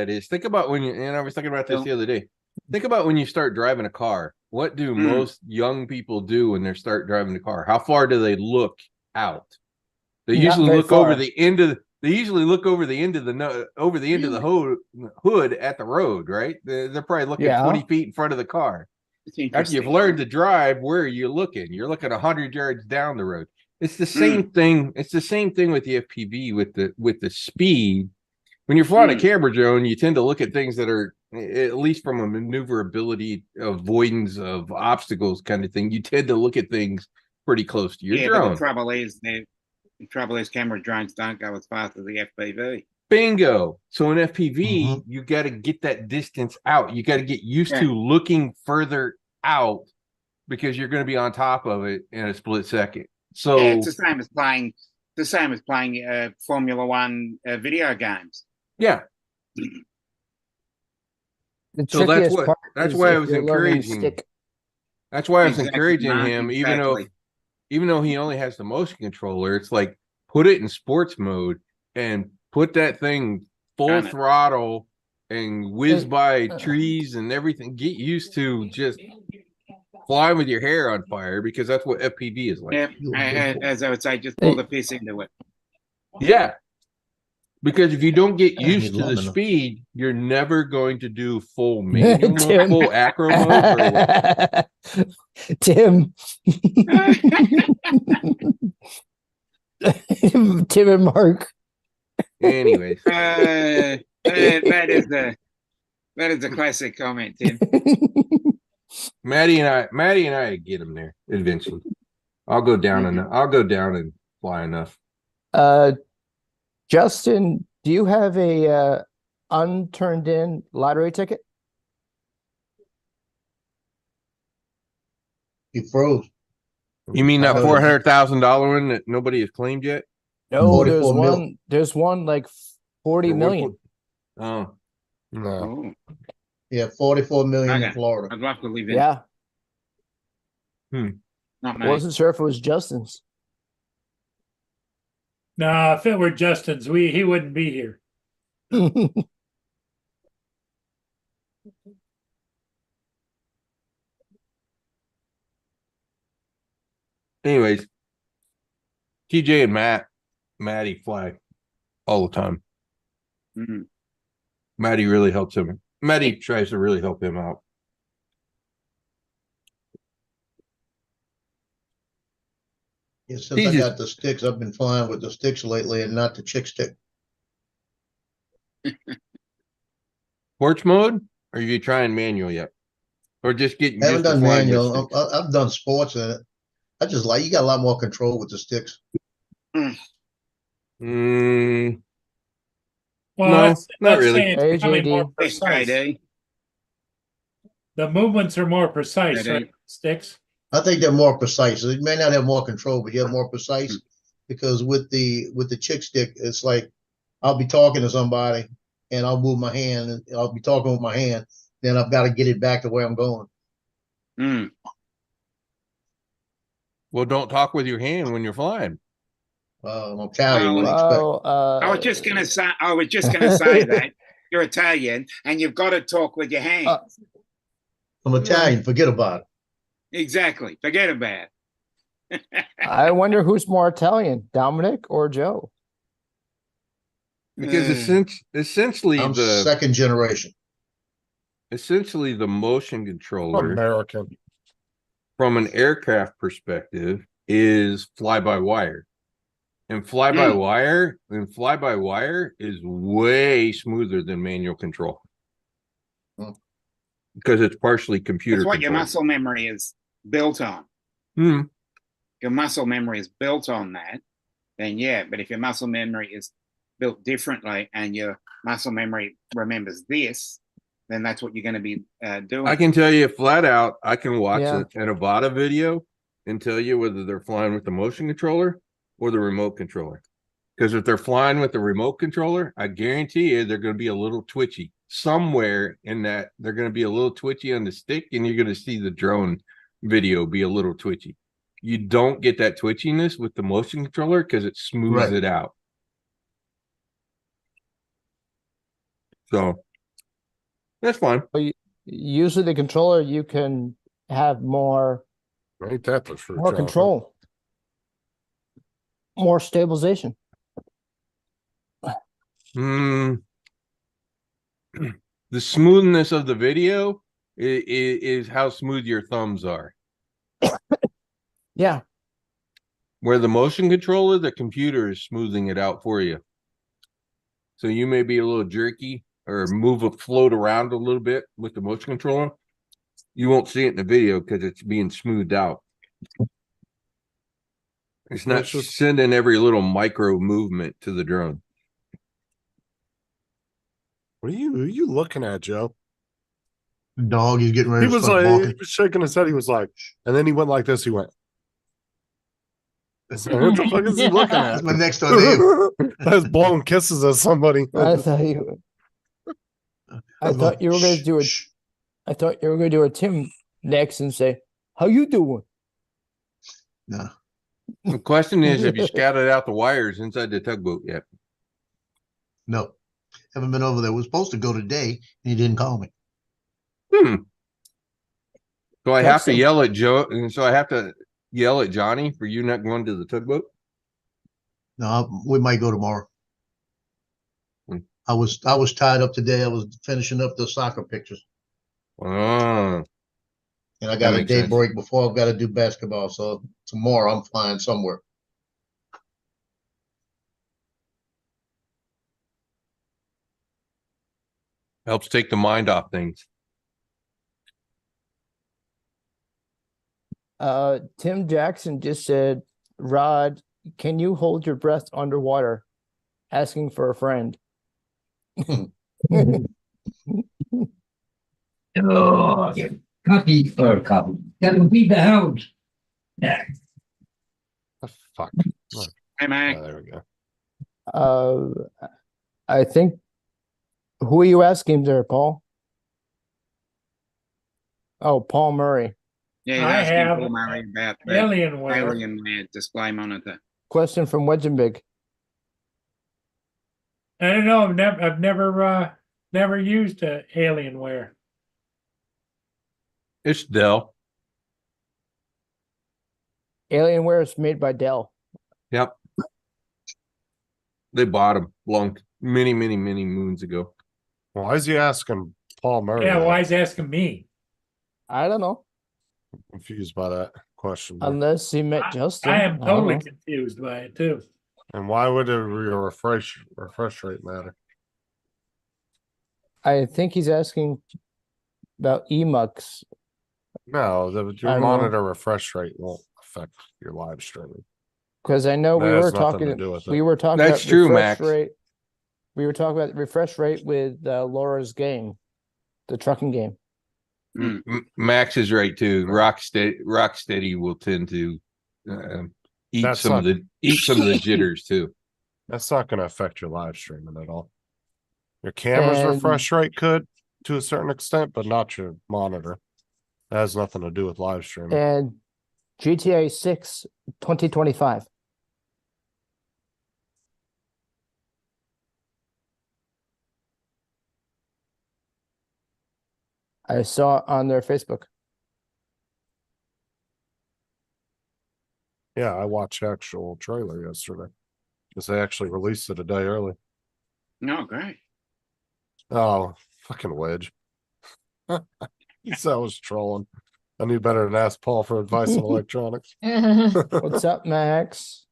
is think about when you, and I was thinking about this the other day. Think about when you start driving a car. What do most young people do when they start driving a car? How far do they look out? They usually look over the end of the hood at the road, right? They're probably looking 20 feet in front of the car. After you've learned to drive, where are you looking? You're looking 100 yards down the road. It's the same thing. It's the same thing with the FPV with the speed. When you're flying a camera drone, you tend to look at things that are, at least from a maneuverability, avoidance of obstacles kind of thing. You tend to look at things pretty close to your drone. But the trouble is camera drones don't go as fast as the FPV. Bingo. So in FPV, you got to get that distance out. You got to get used to looking further out because you're going to be on top of it in a split second. So it's the same as playing Formula One video games. Yeah. So that's why I was encouraging. That's why I was encouraging him, even though he only has the motion controller. It's like put it in sports mode and put that thing full throttle and whiz by trees and everything. Get used to just flying with your hair on fire, because that's what FPV is like. Yeah, as I would say, just pull the piss into it. Yeah. Because if you don't get used to the speed, you're never going to do full manual mode, full acro mode. Tim. Tim and Mark. Anyways. That is a classic comment, Tim. Maddie and I get him there eventually. I'll go down and fly enough. Justin, do you have a unturned in lottery ticket? He froze. You mean that $400,000 one that nobody has claimed yet? No, there's one like 40 million. Oh. No. Yeah, 44 million in Florida. I'd love to live in. Yeah. Not me. Wasn't sure if it was Justin's. No, if it were Justin's, he wouldn't be here. Anyways, TJ and Maddie fly all the time. Maddie really helps him. Maddie tries to really help him out. Yeah, since I got the sticks, I've been flying with the sticks lately and not the chick stick. Porch mode? Or are you trying manual yet? Or just getting? I haven't done manual. I've done sports in it. I just like, you got a lot more control with the sticks. Well, No, not really. saying it's becoming more precise. The movements are more precise, right? Sticks. I think they're more precise. They may not have more control, but you have more precise. because with the chick stick, it's like I'll be talking to somebody and I'll move my hand and I'll be talking with my hand. Then I've got to get it back to where I'm going. Mm. Well, don't talk with your hand when you're flying. I'm Italian. What do you expect? I was just gonna say that you're Italian and you've got to talk with your hands. I'm Italian. Forget about it. Exactly. Forget about it. I wonder who's more Italian, Dominic or Joe? Because essentially I'm the second generation. essentially the motion controller American. from an aircraft perspective is fly by wire. And fly by wire is way smoother than manual control. Because it's partially computer That's what your controlled. muscle memory is built on. Hmm. Your muscle memory is built on that, then yeah. But if your muscle memory is built differently and your muscle memory remembers this, then that's what you're going to be doing. I can tell you flat out, I can watch Yeah. an Avata video and tell you whether they're flying with the motion controller or the remote controller. Because if they're flying with the remote controller, I guarantee you they're going to be a little twitchy. Somewhere in that, they're going to be a little twitchy on the stick, and you're going to see the drone video be a little twitchy. You don't get that twitchiness with the motion controller because it smooths Right. it out. So that's fine. Usually the controller, you can have more Ain't that the truth? more control, more stabilization. The smoothness of the video is how smooth your thumbs are. Yeah. Where the motion controller, the computer is smoothing it out for you. So you may be a little jerky or float around a little bit with the motion controller. You won't see it in the video because it's being smoothed out. It's not sending every little micro movement to the drone. What are you looking at, Joe? The dog is getting ready He to was start like, he barking. was shaking his head. He was like, and then he went like this. He went. I said, what the fuck is he looking at? That's my next door neighbor. That's blowing kisses at somebody. I thought you were going to do Shh. I thought you were going to do a Tim next and say, "How you doing?" No. The question is, have you scouted out the wires inside the tugboat yet? No. Haven't been over there. We're supposed to go today, and he didn't call me. So I That's have to some- yell at Joe, and so I have to yell at Johnny for you not going to the tugboat? No, we might go tomorrow. Hmm. I was tied up today. I was finishing up the soccer pictures, Oh, and I got a makes day sense. break before I've got to do basketball. So tomorrow I'm flying somewhere. helps take the mind off things. Tim Jackson just said, "Rod, can you hold your breath underwater?" Asking for a friend. Oh, copy or copy. That would be the house. Yeah. Oh, fuck. Hey, Mac. Oh, there we go. I think. Who are you asking there, Paul? Oh, Paul Murray. Yeah, he's I asking have Paul Murray about the Alienware. Alienware display monitor. Question from Wedgenbig. I don't know. I've never used Alienware. It's Dell. Alienware is made by Dell. Yep. They bought them many moons ago. Why is he asking Paul Murray? Yeah, that? why is he asking me? I don't know. I'm confused by that question. there. Unless he met Justin. I am don't totally know. confused by it too. And why would a refresh rate matter? I think he's asking about Emux. No, your I don't know. monitor refresh rate won't affect your live streaming. Because I know we That has were nothing to talking. do with We it. were talking That's about true, refresh Max. rate. We were talking about refresh rate with Laura's game, the trucking game. Max is right too. Rocksteady will tend to eat That's some of not- the jitters too. That's not going to affect your live streaming at all. Your camera's And- refresh rate could to a certain extent, but not your monitor. That has nothing to do with live streaming. And GTA 6 2025. I saw it on their Facebook. Yeah, I watched the actual trailer yesterday because they actually released it a day early. No, great. Oh, fucking Wedge. He said I was trolling. I knew better than ask Paul for advice on electronics. What's up, Max?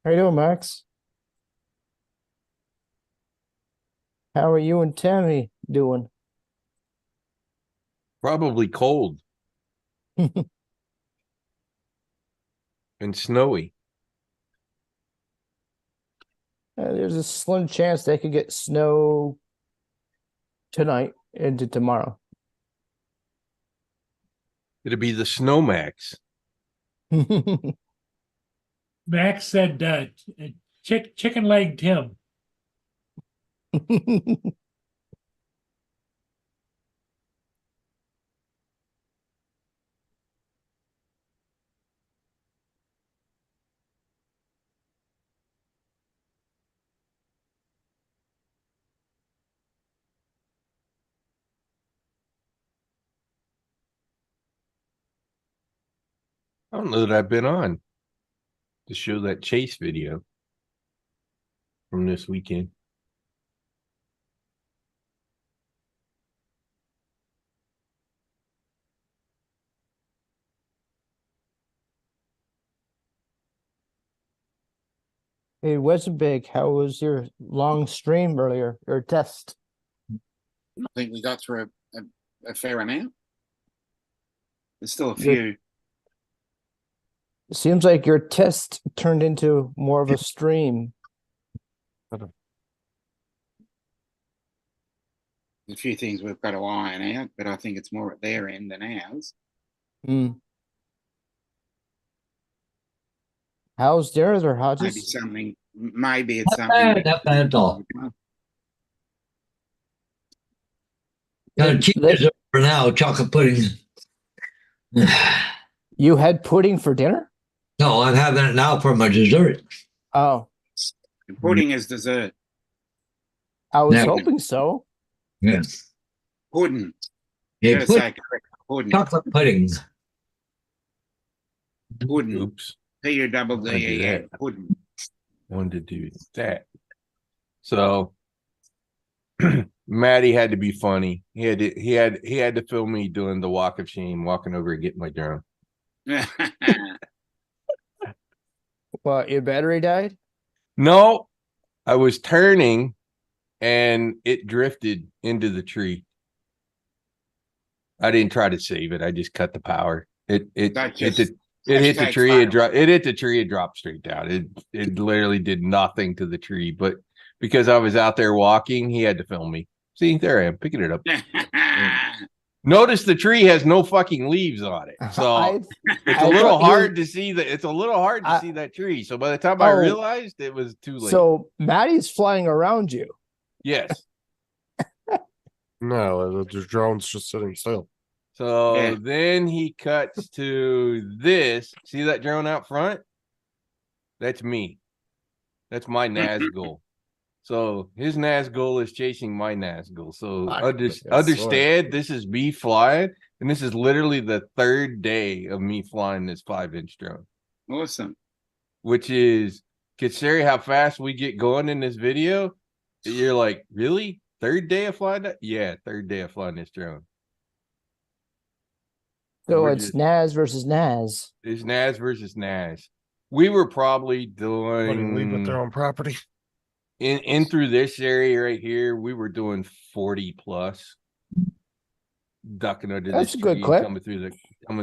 How you doing, Max? How are you and Tammy doing? Probably cold and snowy. There's a slim chance they could get snow tonight into tomorrow. It'd be the Snowmax. Max said, chicken leg Tim. I don't know that I've been on to show that chase video from this weekend. Hey, Wesenbig, how was your long stream earlier, or test? I think we got through a fair amount. There's still a Good. few. Seems like your test turned into more of a stream. A few things we've got to iron out, but I think it's more at their end than ours. Mm. How's theirs or Maybe Hodges? something. Maybe it's Not something. bad, not bad at all. Got a cheap dessert for now, chocolate pudding. You had pudding for dinner? No, I'm having it now for my dessert. Oh, Pudding is dessert. I was Yeah. hoping so. Yes. Pudding. Yeah, Gotta say correct. Pudding. chocolate pudding. Pudding. Oops. P-U-double-D-E-N. Pudding. Wanted to do that. So Maddie had to be funny. He had to film me doing the walk of shame, walking over and getting my drone. What, your battery died? No, I was turning and it drifted into the tree. I didn't try to save it. I just cut the power. It hit the tree. It hit the tree. It dropped straight down. It literally did nothing to the tree. But because I was out there walking, he had to film me. See, there I am picking it up. Notice the tree has no fucking leaves on it, so it's a little hard to see that. It's a little hard to see that tree. So by the time I realized, it was too late. So Maddie's flying around you. Yes. No, the drone's just sitting still. So then he cuts to this. See that drone out front? That's me. That's my Nazgul. So his Nazgul is chasing my Nazgul. So understand this is me flying, and this is literally the third day of me flying this 5-inch drone. Awesome. Which is, considering how fast we get going in this video, you're like, really? Third day of flying that? Yeah, third day of flying this drone. So We're it's just- Naz versus Naz. It's Naz versus Naz. We were probably doing Leave with their own property. in through this area right here. We were doing 40 plus, ducking under That's this a good tree, clip. coming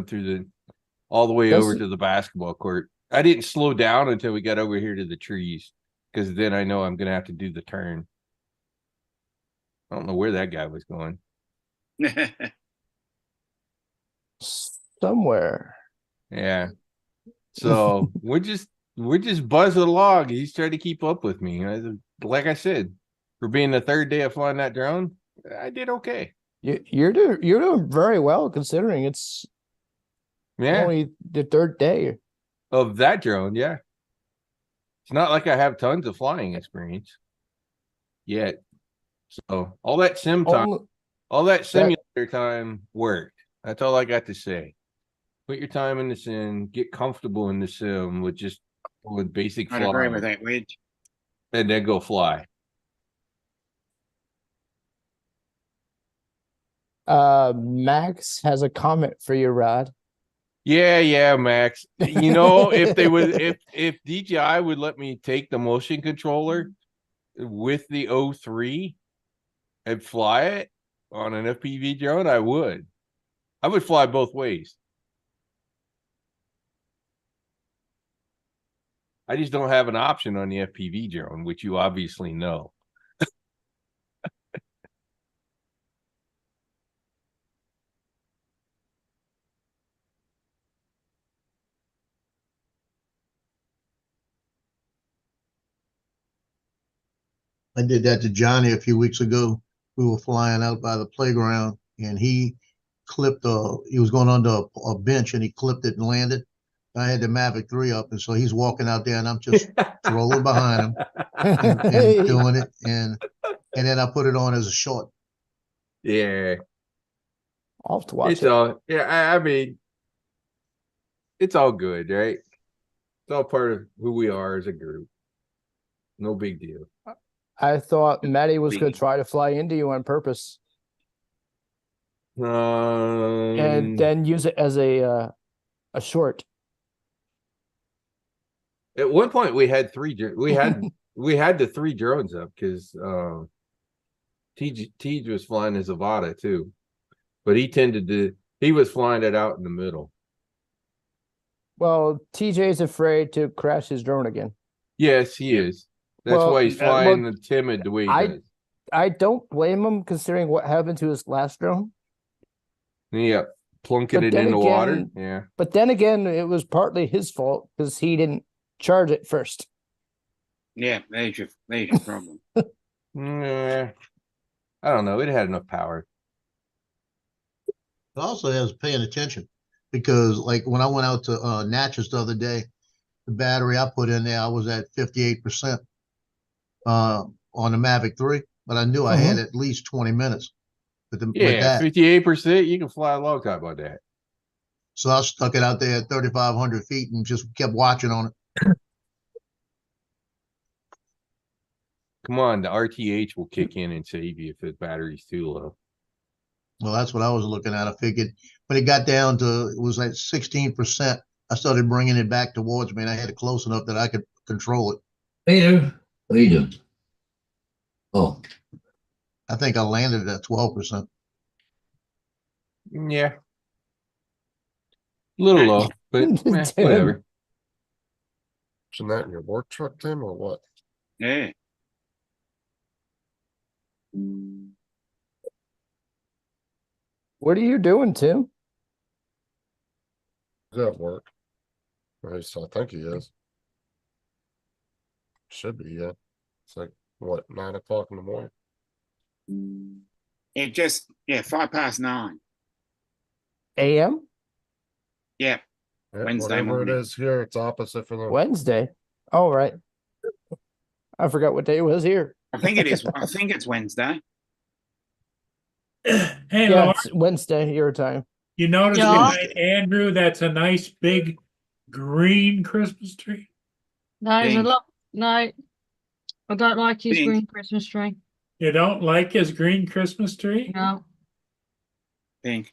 through the all the way over to the basketball court. I didn't slow down until we got over here to the trees, because then I know I'm gonna have to do the turn. I don't know where that guy was going. Somewhere. Yeah. So we're just buzzing along. He's trying to keep up with me. Like I said, for being the third day of flying that drone, I did okay. You're doing very well considering it's Yeah. only the third day. Of that drone, yeah. It's not like I have tons of flying experience yet. So all that sim time, Only- all that simulator time worked. That's all I got to say. Put your time in the sim, get comfortable in the sim with basic I'd agree with flying, that, Wedge. and then go fly. Max has a comment for you, Rod. Yeah, Max. You know, if they would, if DJI would let me take the motion controller with the O3 and fly it on an FPV drone, I would. I would fly both ways. I just don't have an option on the FPV drone, which you obviously know. I did that to Johnny a few weeks ago. We were flying out by the playground and he was going under a bench and he clipped it and landed. I had the Mavic 3 up, and so he's walking out there and I'm just rolling behind him and doing it. And then I put it on as a short. Yeah. I'll have to watch It's it. all, yeah, I mean, it's all good, right? It's all part of who we are as a group. No big deal. I thought Maddie was going to try to fly into you on purpose and then use it as a short. At one point we had we had the 3 drones up because Tej was flying his Avata too, but he was flying it out in the middle. Well, TJ's afraid to crash his drone again. Yes, he is. That's why he's flying the timid the way he does. I don't blame him considering what happened to his last drone. Yeah, plunking it in the water. Yeah. But then again, it was partly his fault because he didn't charge it first. Yeah, there's your problem. I don't know. It had enough power. It also has paying attention because like when I went out to Natchez the other day, the battery I put in there, I was at 58% on the Mavic 3, but I knew I had at least 20 minutes with that. 58%, you can fly a long time on that. So I stuck it out there at 3,500 feet and just kept watching on it. Come on, the RTH will kick in and save you if the battery's too low. Well, that's what I was looking at. I figured when it got down to, it was like 16%, I started bringing it back towards me and I had it close enough that I could control it. Hey there. What are you doing? Oh. I think I landed at 12%. Yeah. A little low, but whatever. Isn't that in your work truck, Tim, or what? Yeah. What are you doing, Tim? He's at work. At least I think he is. Should be, yeah. It's like, what, 9 o'clock in the morning? It just, 9:05. AM? Yeah. Yeah, Wednesday whatever morning. it is here, it's opposite for them. Wednesday. Oh, right. I forgot what day it was here. I think it is. I think it's Wednesday. Hey, Yeah, Laura, it's Wednesday your time. you notice Yeah. behind Andrew, that's a nice big green Christmas tree. No, there's a Pink. lot. No, I don't like his Pink. green Christmas tree. You don't like his green Christmas tree? No. Pink.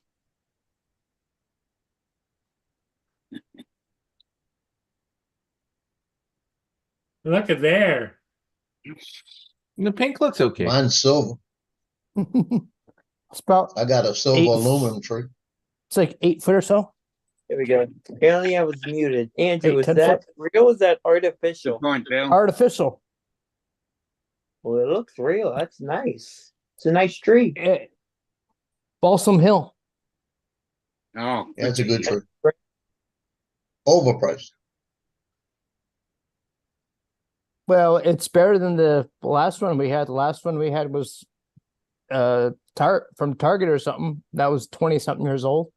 Look at there. The pink looks okay. Mine's silver. It's about, I got a silver 8 aluminum tree. it's like 8 foot or so. There we go. Apparently I was muted. Andrew, Hey, is 10 that real or is that artificial? Good point, Bill. Artificial. Well, it looks real. That's nice. It's a nice tree. Balsam Hill. Oh, That's a good tree. tree. Overpriced. Well, it's better than the last one we had. The last one we had was from Target or something. That was 20 something years old.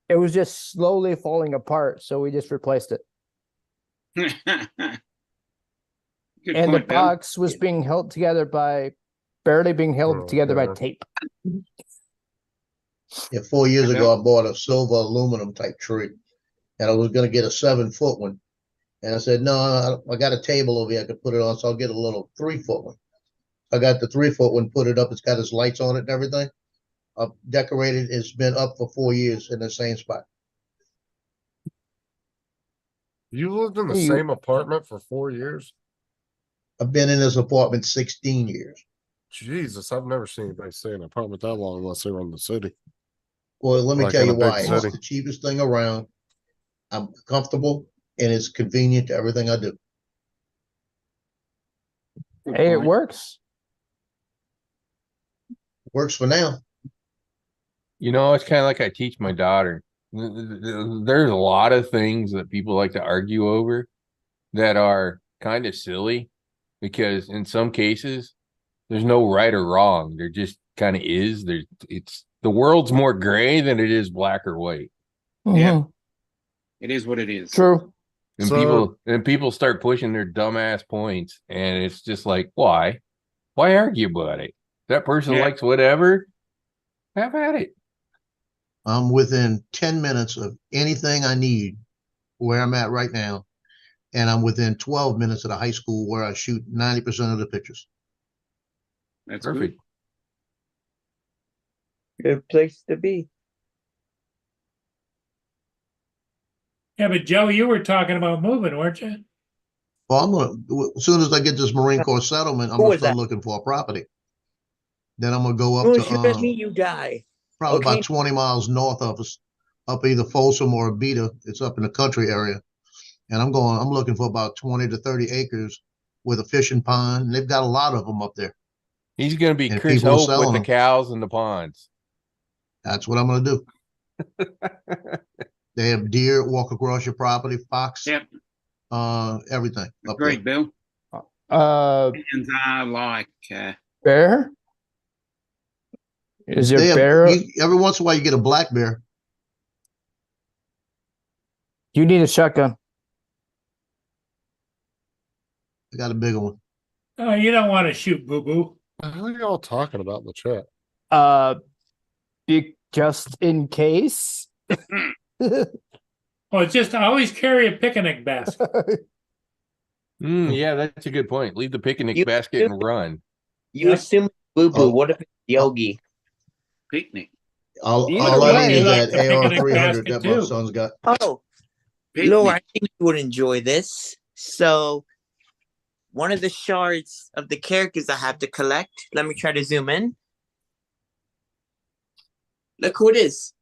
It was just slowly falling apart, so we just replaced it. Good And the point, Bill. box was being held together by barely being held Oh, together by God. tape. Yeah, 4 years Okay. ago, I bought a silver aluminum type tree, and I was gonna get a 7-foot one. And I said, no, I got a table over here I could put it on, so I'll get a little 3-foot one. I got the 3-foot one, put it up. It's got its lights on it and everything. I've decorated. It's been up for 4 years in the same spot. You lived in the You- same apartment for 4 years? I've been in this apartment 16 years. Jesus, I've never seen anybody stay in an apartment that long unless they were in the city. Well, let me Like tell in you a big why. It's city. the cheapest thing around. I'm comfortable and it's convenient to everything I do. Good Hey, it point. works. Works for now. You know, it's kind of like I teach my daughter. There's a lot of things that people like to argue over that are kind of silly because in some cases there's no right or wrong. There just kind of is. The world's more gray than it is black or white. Yeah. Mhm. It is what it is. True. And So- people start pushing their dumbass points, and it's just like, why? Why argue about it? That person Yeah. likes whatever. Have at it. I'm within 10 minutes of anything I need where I'm at right now. And I'm within 12 minutes of the high school where I shoot 90% of the pictures. That's Perfect. Good place to be. Yeah, but Joe, you were talking about moving, weren't you? Well, I'm gonna, as soon as I get this Marine Corps settlement, I'm Who gonna was start that? looking for a property. Then I'm gonna go You up shoot at me, to, you die. probably Okay. about 20 miles north of us, up either Folsom or Abita. It's up in the country area. And I'm looking for about 20 to 30 acres with a fishing pond. And they've got a lot of them up there. He's going to be And Chris people are Hope with selling the them. cows and the ponds. That's what I'm gonna do. They have deer walk across your property, fox, Yep. everything up Great, Bill. And like Bear? Is there. there They have, bear? every once in a while you get a black bear. You need a shotgun. I got a bigger one. Oh, you don't want to shoot Boo Boo. What are y'all talking about in the chat? Just in case. Oh, just always carry a picnic basket. Yeah, that's a good point. Leave the picnic You- basket and run. You Yeah. assume Boo Boo. Oh. What if it's Yogi? picnic. All Either I way, need is you like that the picnic AR-300 basket that my too. son's got. Oh, Picnic. Lou, I think you would enjoy this. So, one of the shards of the characters I have to collect. Let me try to zoom in. Look who it is.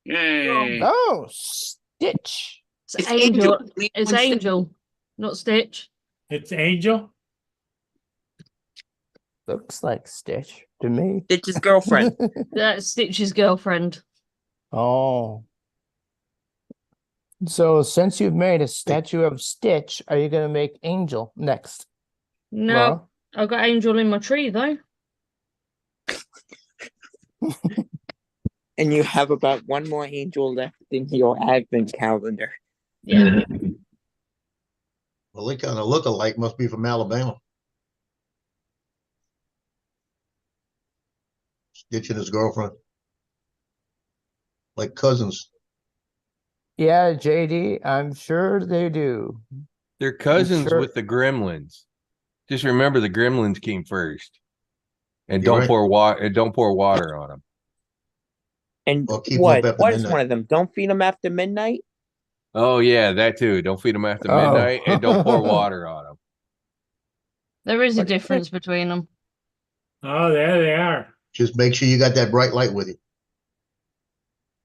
Yay. Oh, Stitch. It's Angel. Leave It's one step- Angel, not Stitch. It's Angel. Looks like Stitch to me. Stitch's girlfriend. That's Stitch's girlfriend. Oh. So since you've made a statue of Stitch, are you gonna make Angel next? No, Laura? I've got Angel in my tree though. And you have about one more angel left in your advent calendar. Yeah. Well, they kind of look alike. Must be from Alabama. Stitch and his girlfriend. Like cousins. Yeah, JD, I'm sure they do. They're cousins sure. with the gremlins. Just remember the gremlins came first. And You're don't right. pour water and don't pour water on them. And Or keep 'em what? up after What is midnight. one of them? Don't feed them after midnight? Oh yeah, that too. Don't feed them after Oh. midnight and don't pour water on them. There is a What do you difference between them. Oh, there they are. Just make sure you got that bright light with you.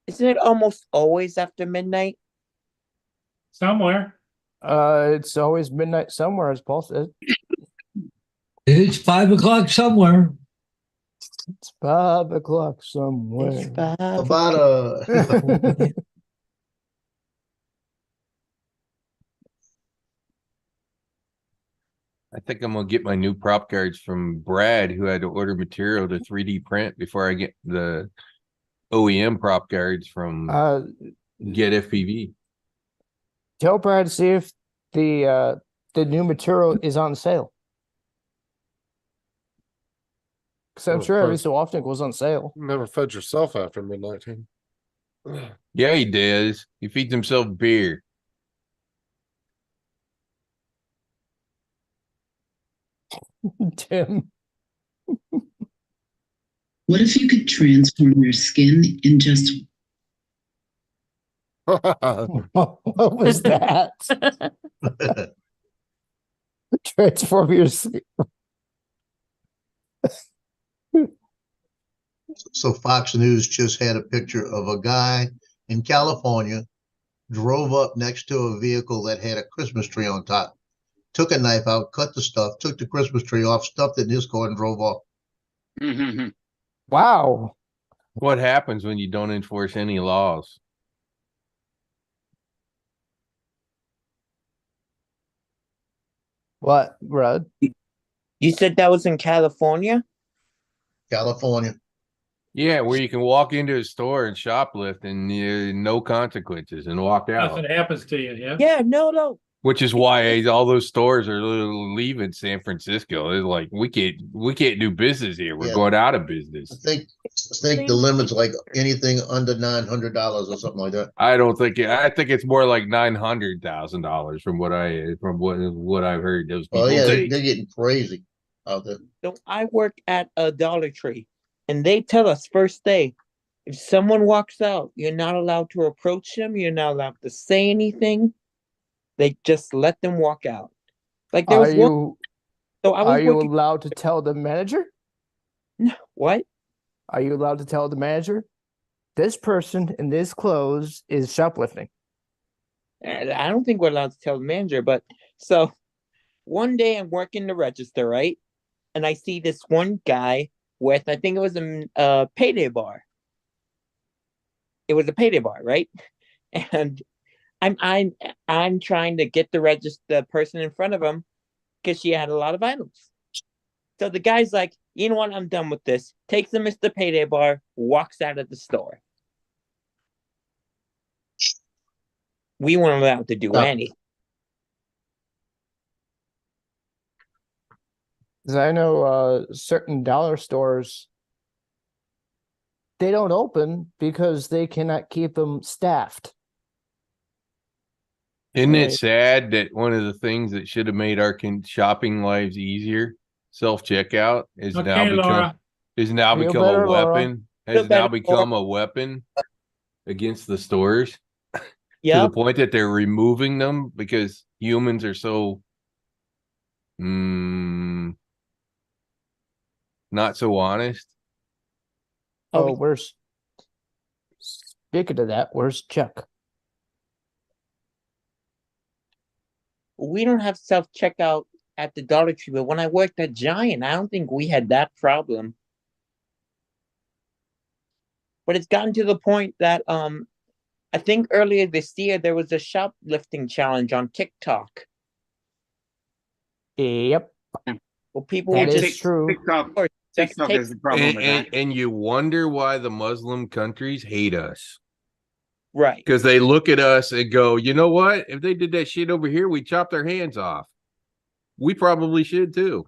Isn't it almost always after midnight? Somewhere. It's always midnight somewhere, as Paul said. It's 5 o'clock somewhere. It's 5 o'clock somewhere. It's 5 About I think I'm gonna get my new prop cards from Brad, who had to order material to 3D print before I get the OEM prop cards from Get FPV. Tell Brad to see if the new material is on sale. Because I'm Oh, sure every Christ. so often it goes on sale. Never fed yourself after midnight. Team. Yeah, he does. He feeds himself beer. Tim. What if you could transform your skin in just What was that? Transform your skin. So Fox News just had a picture of a guy in California, drove up next to a vehicle that had a Christmas tree on top, took a knife out, cut the stuff, took the Christmas tree off, stuffed it in his car and drove off. Wow. What happens when you don't enforce any laws? What, Brad? You said that was in California? California. Yeah, where you can walk into a store and shoplift and no consequences and walk out. Nothing happens to you. Yeah. Yeah, no. Which is why all those stores are leaving San Francisco. They're like, we can't do business here. We're Yeah. going out of business. I think the limit's like anything under $900 or something like that. I think it's more like $900,000 from what I've heard. Those people Oh yeah, say. they're getting crazy out there. So I work at a Dollar Tree, and they tell us first day, if someone walks out, you're not allowed to approach them. You're not allowed to say anything. They just let them walk out. Like there was one. So I was Are you working. allowed to tell the manager? What? Are you allowed to tell the manager? This person in this clothes is shoplifting. I don't think we're allowed to tell the manager, but so one day I'm working the register, right? And I see this one guy with, I think it was a payday bar. It was a payday bar, right? And I'm trying to get the person in front of him because she had a lot of items. So the guy's like, you know what? I'm done with this. Takes the Mr. Payday bar, walks out of the store. We weren't allowed to do anything. Because I know certain dollar stores, they don't open because they cannot keep them staffed. Isn't it Right. sad that one of the things that should have made our shopping lives easier, self-checkout, is Okay, now become Laura. Feel a better, Laura. weapon. Feel Has now better, become a weapon against the stores to the Yeah. point that they're removing them because humans are so not so honest. Oh, where's speaking of that, where's Chuck? We don't have self-checkout at the Dollar Tree, but when I worked at Giant, I don't think we had that problem. But it's gotten to the point that I think earlier this year there was a shoplifting challenge on TikTok. Yep. Well, people That were is just true. TikTok is the problem with that. And you wonder why the Muslim countries hate us. right. Because they look at us and go, you know what? If they did that shit over here, we'd chop their hands off. We probably should too.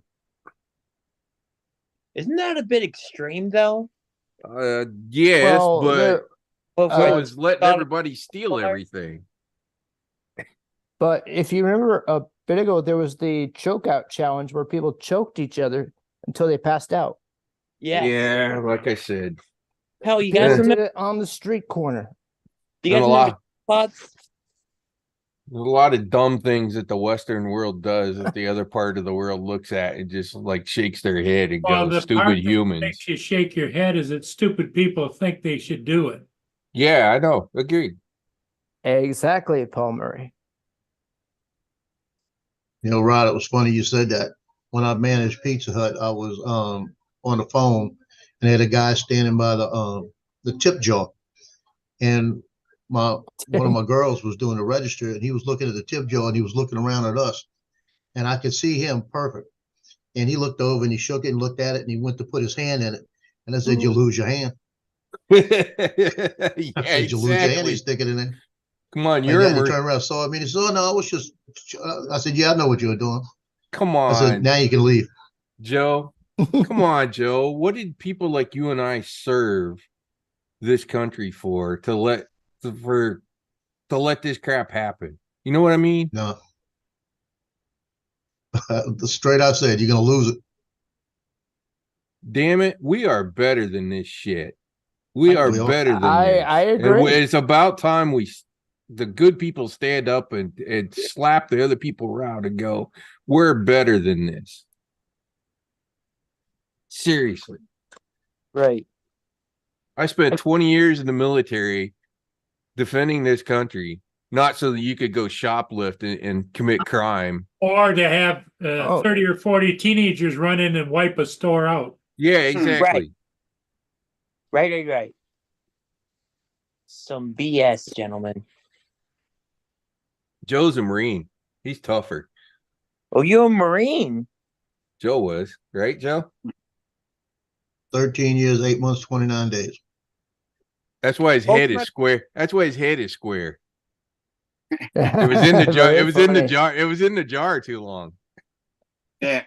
Isn't that a bit extreme though? Yes, Well, but Well, so for- is letting everybody steal everything. But if you remember a bit ago, there was the choke out challenge where people choked each other until they passed out. yeah. Yeah, like I said. Hell, you People guys did remember? it on the street corner. Do you guys And remember pods? There's a lot of dumb things that the Western world does that the other part of the world looks at and just like shakes their head and Well, goes, the part stupid that humans. makes you shake your head is that stupid people think they should do it. Yeah, I know. Agreed. Exactly, Paul Murray. You know, Rod, it was funny you said that. When I managed Pizza Hut, I was on the phone and they had a guy standing by the tip jar. And one of my girls was doing the register, and he was looking at the tip jar, and he was looking around at us, and I could see him perfect. And he looked over and he shook it and looked at it, and he went to put his hand in it. And I said, "You lose your hand." Yeah, I said, "You lose your hand." exactly. He stick it in there. Come on, My you're a daddy Marine. turned around, saw me, and he said, "Oh no, I was just." I said, "Yeah, I know what you were doing." Come I said, on, "Now you can leave." Joe. Come on, Joe. What did people like you and I serve this country for to let this crap happen? You know what I mean? No, straight out said, "You're gonna lose it." Damn it, we are better than this shit. We are We are. better than I this. And agree. it's about time the good people stand up and slap the other people around and go, we're better than this. Seriously. Right. I spent 20 years in the military defending this country, not so that you could go shoplift and commit crime. Or to have Oh. 30 or 40 teenagers run in and wipe a store out. Yeah, exactly. Right. Some BS, gentlemen. Joe's a Marine. He's tougher. Oh, you're a Marine. Joe was, right, Joe? 13 years, 8 months, 29 days. That's why his Oh, head my- is square. That's why his head is square. It was in the jar. It was in the jar. It was in the jar too long. Yeah.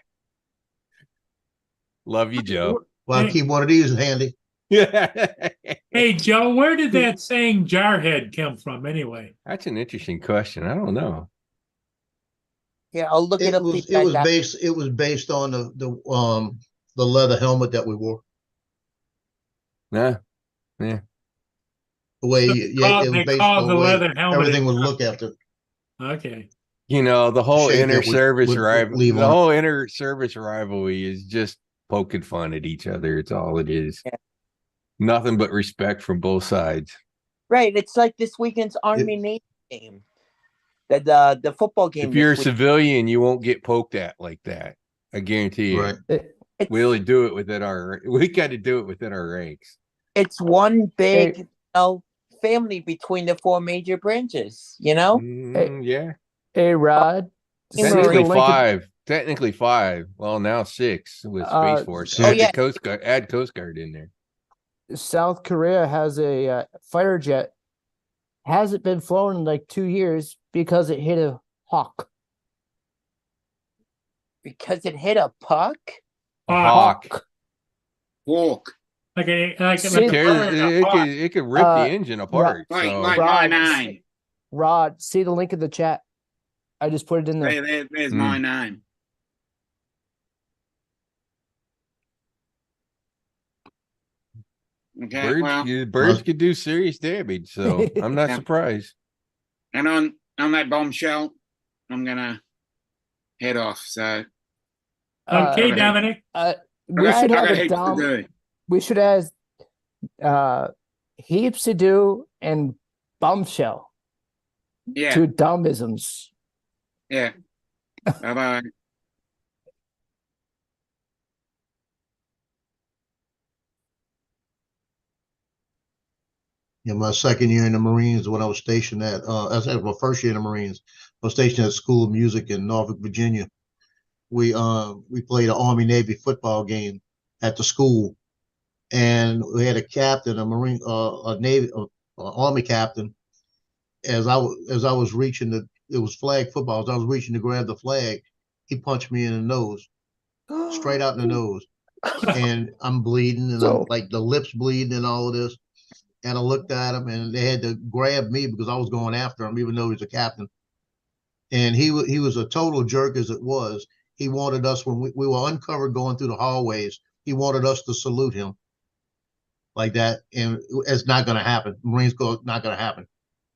Love you, Joe. Well, I Hey. keep one of these handy. Hey, Joe, where did that saying jarhead come from anyway? That's an interesting question. I don't know. Yeah, I'll look it It up. was based on the leather helmet that we wore. Nah. Yeah. The way So it they was based call on the the way leather helmet everything it- would look after. Okay. You know, the whole shape inter that would- service would rivalry, leave the on it. whole inter service rivalry is just poking fun at each other. It's all it is. Yeah. Nothing but respect from both sides. Right. It's like this weekend's Army Navy game. The football game. If you're a this week. civilian, you won't get poked at like that. I guarantee you. Right. We only do it within we got to do it within our ranks. It's one big family between the four major branches, you know? Yeah. Hey, Rod. see the Technically link in- five. Technically five. Well, now six with Space Force. Oh, Add yeah. the Coast Guard. Add Coast Guard in there. South Korea has a fighter jet. Hasn't been flown in like 2 years because it hit a hawk. Because it hit a puck? A hawk. Walk. Like It could rip the engine apart. Like so. my name. Rod, see the link in the chat. I just put it in there. There's my name. Okay, Birds could do serious damage, so I'm not Yeah. surprised. And on that bombshell, I'm gonna head off. So Okay, Dominic. We I should got have a heaps to Dom. do. We should have heaps to do and bombshell. Yeah. Two dumbisms. Yeah. Bye bye. Yeah, my second year in the Marines, when I was stationed at, I said my first year in the Marines, I was stationed at School of Music in Norfolk, Virginia. We played an Army Navy football game at the school, and we had a captain, a Marine, a Navy, Army captain. As I was reaching it was flag football. As I was reaching to grab the flag, he punched me in the nose, straight out in the nose, and I'm bleeding, and I'm like the lips bleeding and all of this. And I looked at him, and they had to grab me because I was going after him, even though he was a captain. And he was a total jerk as it was. He wanted us, when we were uncovered going through the hallways, he wanted us to salute him like that. And it's not going to happen. Marines Corps, not going to happen,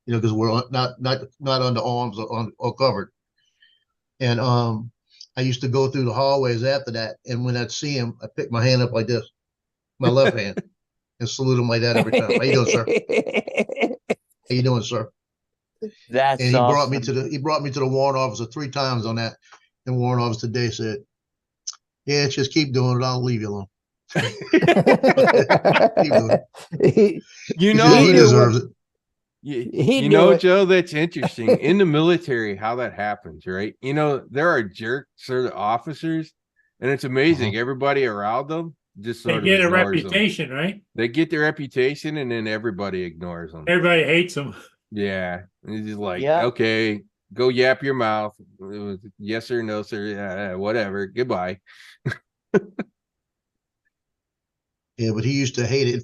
because we're not under arms or covered. And I used to go through the hallways after that. And when I'd see him, I pick my hand up like this, my left hand, and salute him like that every time. How you doing, sir? How you doing, sir? That's and he awesome. brought me to the warrant officer 3 times on that. And warrant officer today said, "Yeah, just keep doing it. I'll leave you alone." He- You he know, he knew deserves it. he you knew know, it. Joe, that's interesting. In the military, how that happens, right? You know, there are jerks or the officers, and it's amazing. Everybody around them just They sort of get a ignores them. reputation, right? They get their reputation, and then everybody ignores them. Everybody hates them. Yeah, and it's just like, Yeah. okay, go yap your mouth. Yes or no, sir. Yeah, whatever. Goodbye. Yeah, but he used to hate it.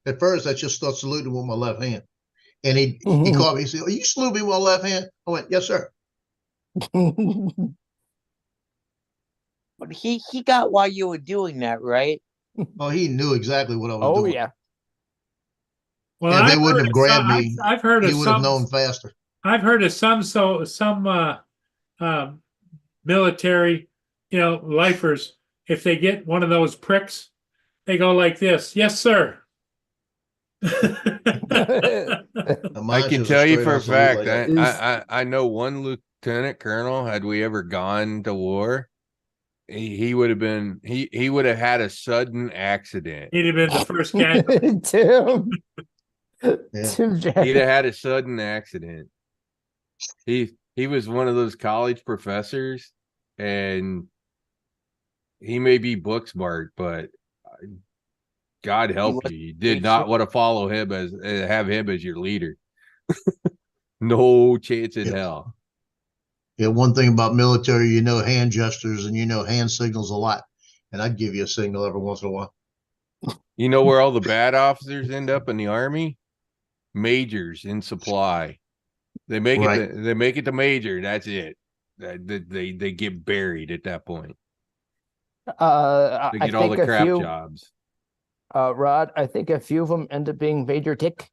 At first, I just started saluting with my left hand. And he Mhm. called me, he said, "Oh, you salute me with my left hand?" I went, "Yes, sir." But he got why you were doing that, right? Oh, he knew exactly what I was Oh doing. yeah. Well, If they I've wouldn't heard have of grabbed some- me, I've heard he of would have some. known faster. I've heard of some military, lifers. If they get one of those pricks, they go like this. Yes, sir. Now, I mine's can just tell you straight for a on salute fact, like that. I know one lieutenant colonel. Had we ever gone to war, he would have been he would have had a sudden accident. He'd have been the first guy. Tim. Yeah. Tim He'd Jack. have had a sudden accident. He was one of those college professors, and he may be book smart, but God help you, you did not want to follow him as have him as your leader. No chance in hell. Yeah, one thing about military, you know hand gestures and you know hand signals a lot. And I'd give you a signal every once in a while. You know where all the bad officers end up in the army? Majors in supply. They make Right. it. They make it to major. That's it. They get buried at that point. They I get all think the a crap few, jobs. Rod, I think a few of them end up being Major Tick.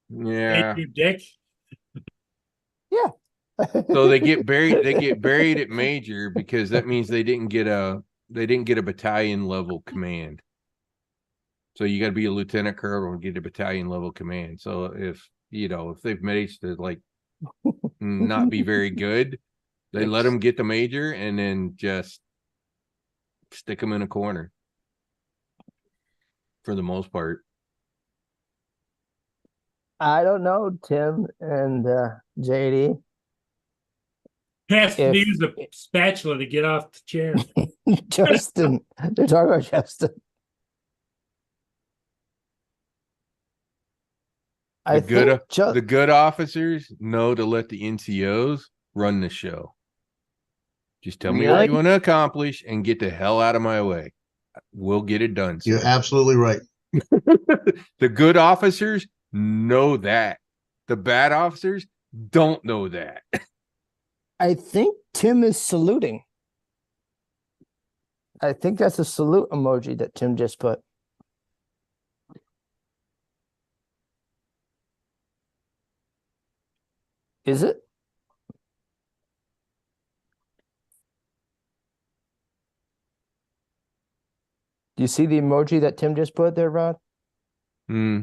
Yeah. Hate you, Dick. Yeah. So they get buried. They get buried at major because that means they didn't get a battalion level command. So you got to be a lieutenant colonel and get a battalion level command. So if they've managed to like not be very good, they let them get the major and then just stick them in a corner for the most part. I don't know, Tim and JD. He has to If- use a spatula to get off the chair. Justin. They're talking about Justin. I think The good officers know to let the NCOs run the show. Just tell me what Really? you want to accomplish and get the hell out of my way. We'll get it done. You're sir. absolutely right. The good officers know that. The bad officers don't know that. I think Tim is saluting. I think that's a salute emoji that Tim just put. Is it? Do you see the emoji that Tim just put there, Rod? Hmm,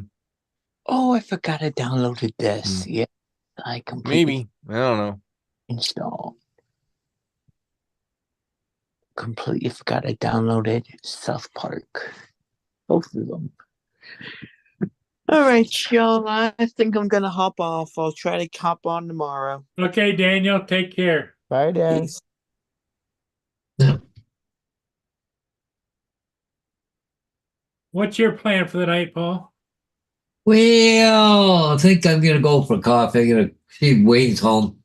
Oh, I forgot I downloaded this. Yeah, I completely maybe. I don't know. installed. Completely forgot I downloaded South Park. Both of them. All right, y'all. I think I'm gonna hop off. I'll try to hop on tomorrow. Okay, Daniel, take care. Bye, Dan. Peace. What's your plan for the night, Paul? Well, I think I'm gonna go for coffee. I'm gonna see if Wayne's home.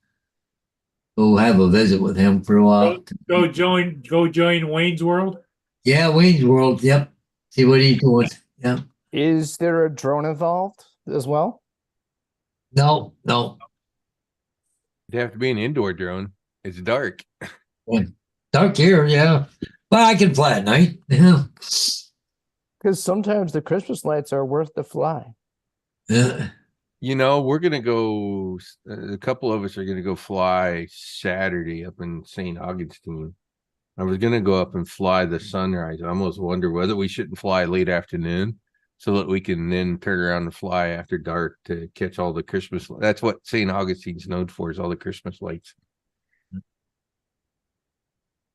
Go have a visit with him for a while. Go join Wayne's World. Yeah, Wayne's World. Yep. See what he's doing. Yeah. Is there a drone involved as well? No. It'd have to be an indoor drone. It's dark. Dark here, yeah. But I can fly at night. Yeah. Because sometimes the Christmas lights are worth the fly. Yeah. We're gonna go. A couple of us are gonna go fly Saturday up in St. Augustine. I was gonna go up and fly the sunrise. I almost wonder whether we shouldn't fly late afternoon so that we can then turn around and fly after dark to catch all the Christmas. That's what St. Augustine's known for, is all the Christmas lights.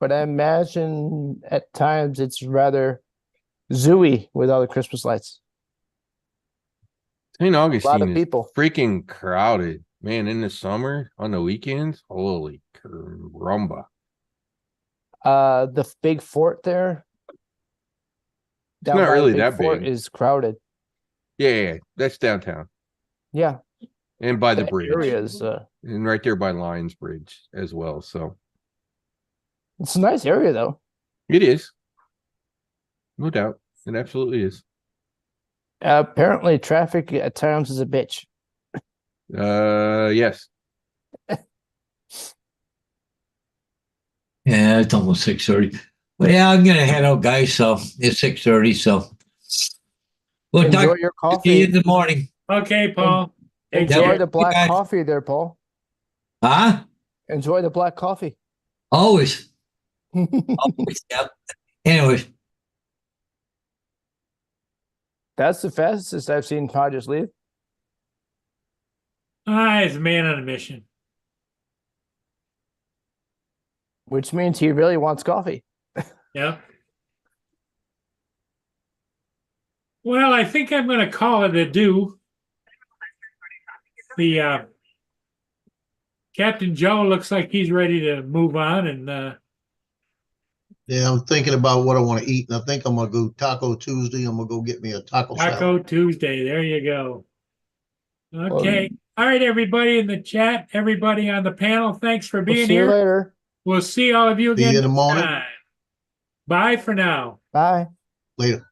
But I imagine at times it's rather Zooey with all the Christmas lights. St. Augustine is people. freaking crowded, man. In the summer, on the weekends, holy rumba. The big fort there. It's not by really Big that Fort big. is crowded. Yeah, that's downtown Yeah, and by the that bridge, area is and right there by Lions Bridge as well. So it's a nice area though. it is, no doubt, it absolutely is. Apparently, traffic at times is a bitch. Yes. Yeah, it's almost 6:30. But yeah, I'm gonna head out, guys. So it's 6:30. So we'll Enjoy talk. your See you coffee. in the morning. Okay, Paul. Take Enjoy care. the black guys. coffee there, Paul. Huh? Enjoy the black coffee. Always. Always. Yep. Anyways, That's the fastest I've seen Todd just leave. He's a man on a mission. Which means he really wants coffee. Yeah. Well, I think I'm going to call it a do. The Captain Joe looks like he's ready to move on, and Yeah, I'm thinking about what I want to eat, and I think I'm gonna go Taco Tuesday. I'm gonna go get me a taco salad. Taco Tuesday. There you go. Okay. All right, everybody in the chat, everybody on the panel, thanks for We'll being see you here. later. We'll see all of you See you again in the next morning. time. Bye for now. Bye. Later.